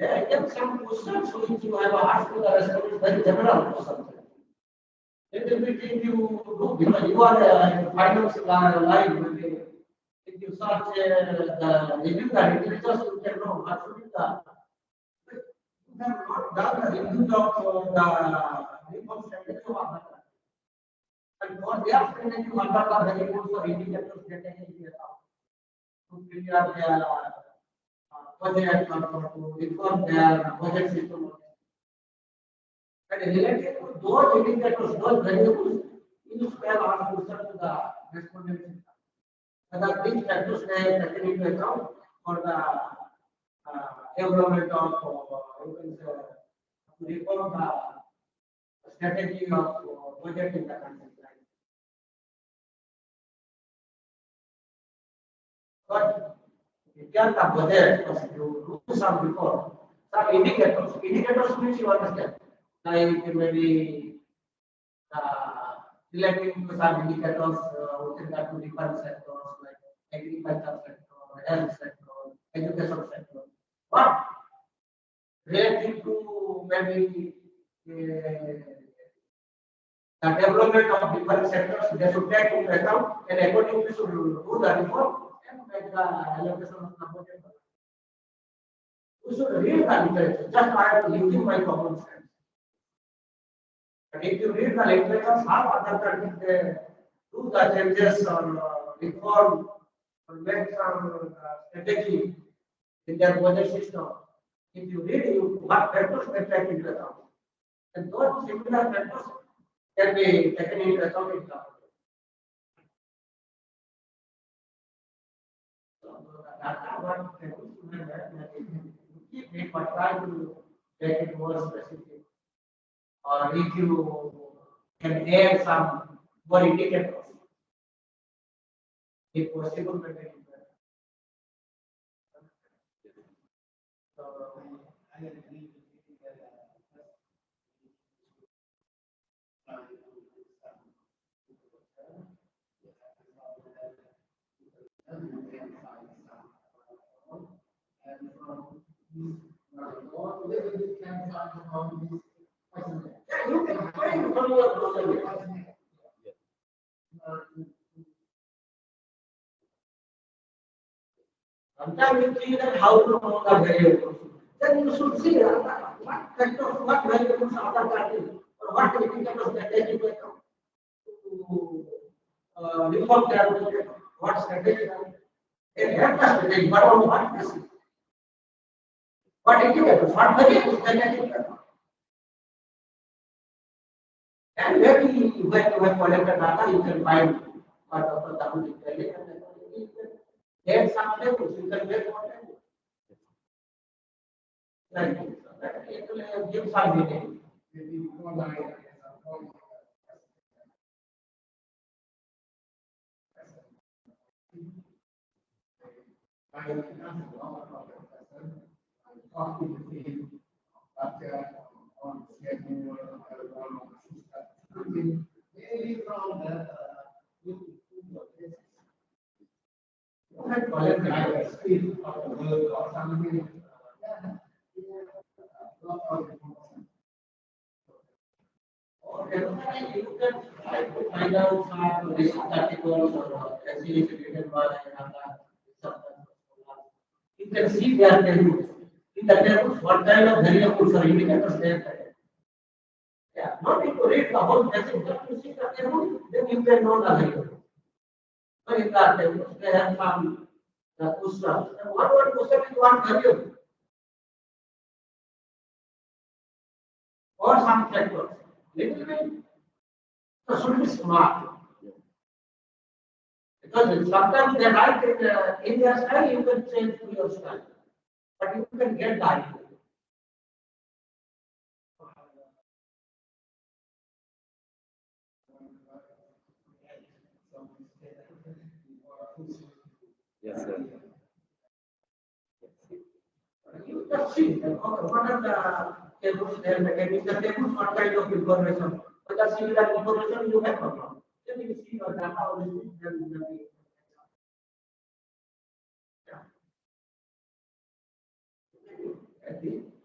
I have some questions which you have asked to the respondents, very general questions. Little bit if you do because you are in finance line, if you search the review the literatures, you can know what should be the. You have not done the review of the reform strategy of Aadhaar. And for their strategy, Aadhaar are very good for indicators strategy to clear their budget or to reform their budget system. And related to those indicators, those variables, you should have asked questions to the respondents. Whether these factors may taken into account for the development of you can say, reform the strategy of budget in the country. But if you have the budget, you do some reform, some indicators. Indicators means you understand. Like maybe relating to some indicators with regard to different sectors like agriculture sector, health sector, education sector. But relating to maybe the development of different sectors, they should take into account and accordingly should do the reform and make the allocation of the budget. We should read the literature, just I am using my common sense. But if you read the literature, how other countries they do the changes or reform or make some strategy in their budget system. If you read, you what factors they take into account, and those similar factors can be taken into account in the budget. data, but keep it, but try to make it more specific. Or if you can add some more indicators, if possible, make it better. So, I agree with sometimes you see that how to know the variables. Then you should see what kind of what variables are the or what indicators that they give to reform their what strategy. They have a strategy, but on what basis? What indicators? What variables they can give? And maybe when you have collected data, you can find what of the double detail and then you can add some tables, you can get more tables. Like that it will give some meaning. Maybe from the collect the speed of the world or something. Or you can try to find out some risk articles or essays written by you can see their tables. In the tables, what kind of variables or indicators they are. Yeah, not need to read the whole message, just to see the table, then you can know the variable. So in the tables, they have some questions. And one question is one variable or some factors. Little bit, so should be smart. Because sometimes they write in their style, you can change to your style. But you can get the idea. Yes, sir. You just see what are the tables there, mechanisms, the tables, what kind of information. But the similar information you have from. Then you see your data, then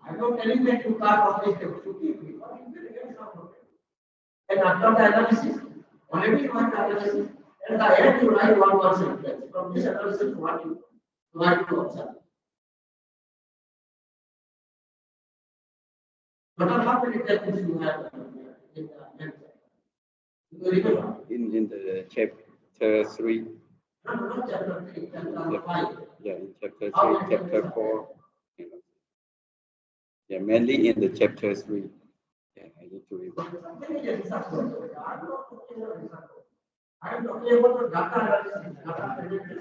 I'm not telling that you can't always take to keep it, but you can get some of it. And after the analysis, already you have the analysis, and the end you write one word sentence. From this analysis, what you observe. But how many tables you have in the end? You remember? In the chapter 3. No, not chapter 3, chapter 5. Yeah, in chapter 3, chapter 4. Yeah, mainly in the chapter 3. Yeah, I need to read. I'm talking about the data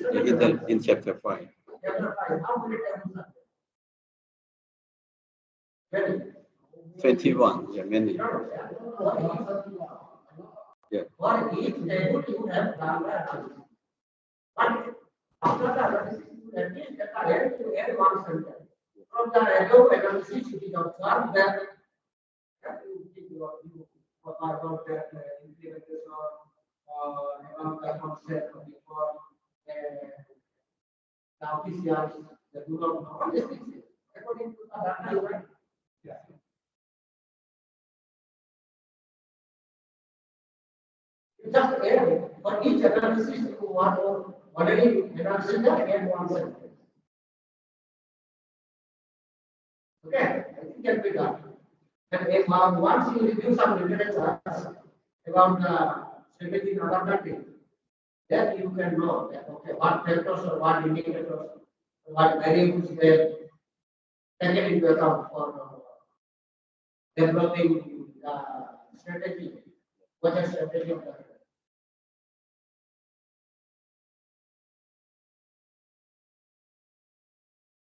analysis. In chapter 5. Chapter 5, how many tables are there? 21. Yeah, mainly. Yeah. For each table, you have data analysis. But after the analysis, at least at the end, you add one sentence. From the above analysis, it is observed that you are about that implementation or about the concept of the form, the officials, the do not know, all these things. According to the data, you write. You just add for each analysis, you want already analysis that add one sentence. Okay, I think can be done. And if once you review some literature about the strategy in other countries, then you can know that okay, what factors or what indicators, or what variables they taken into account for developing strategy, what is strategy of the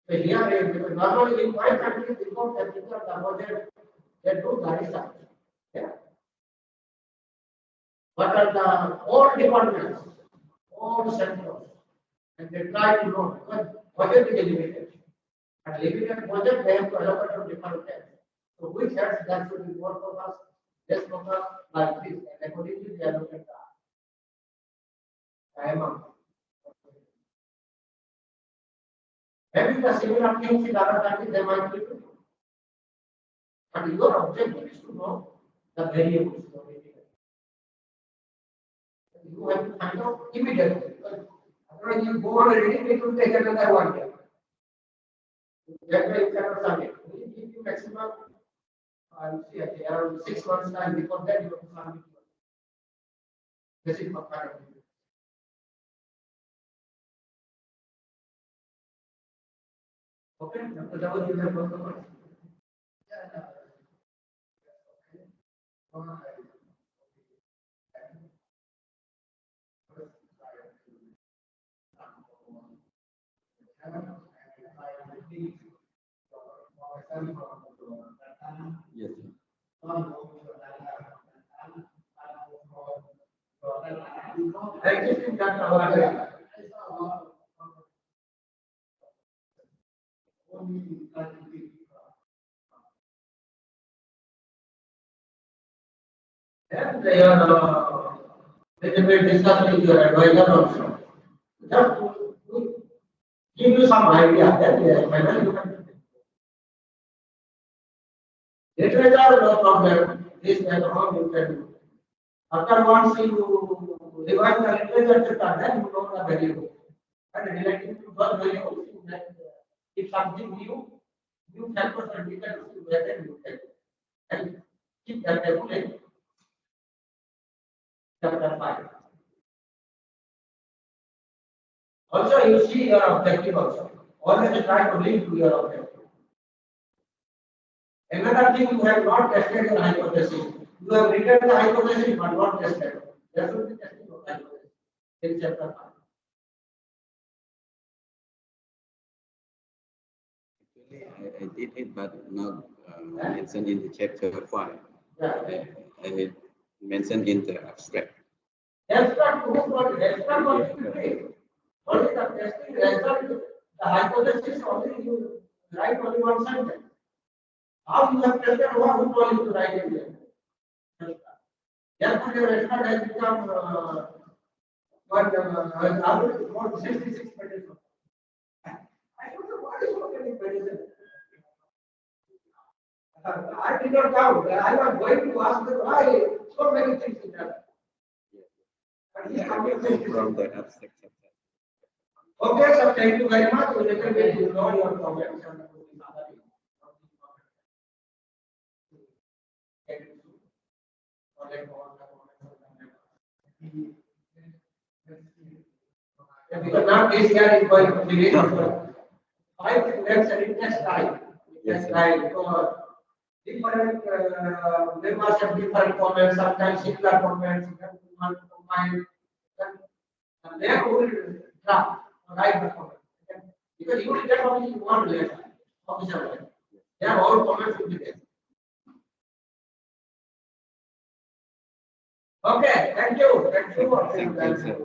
So here, because normally in my country, before capital, the budget, they do Garissa. Yeah. What are the all departments, all sectors, and they try to know because budget is limited. And limited budget, they have to allocate to different things. So which has that should be more focus, less focus, like this, and accordingly they allocate the amount. Having the similar things in other countries, they might be doing. But your objective is to know the variables. You have to find out immediately. Otherwise, you go on reading, it will take another 1 year. That's why you cannot submit. We give you maximum, around 6 months time. Before that, you have to submit. This is for current. Okay, after that, you have to. Yes. And they are little bit discuss with your advisor also. Just to give you some idea that whether you can. Literature, no problem. This at home you can do. After once you revise the literature, then you know the value. And relating to the value, if something new factors and you can see whether you can. And keep that calculation. Chapter 5. Also, you see your objective also. Always try to link to your objective. Another thing, you have not tested your hypothesis. You have written the hypothesis but not tested. There should be testing of hypothesis in chapter 5. Actually, I did it, but not mentioned in the chapter 5. Yeah. I mentioned in the abstract. Abstract, what you take? What is the testing result? The hypothesis only you write only one sentence. How you have tested what who told you to write it there? Therefore, your result has become about 66 pages. I don't know what is organic medicine. I did not doubt. I was going to ask them why so many things in that. From the abstract chapter. Okay, sir, thank you very much. We little bit you know your comments on this other because now this year is going to be I think that's an next time. Next time for different members have different comments, sometimes similar comments, one combined. And then we will draft or write the comment. Because you will get only one letter, official letter. There all comments will be there. Okay, thank you. Thank you. Thank you, sir.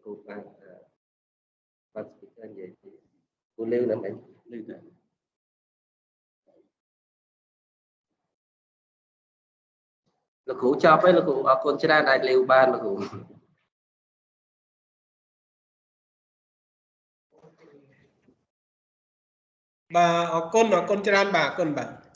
Cô bạn speaker vậy thì cô lưu là mình Like that. là cô cho với là cô ở con trai đại lưu ban là cô bà ở conច្រើនbà con bà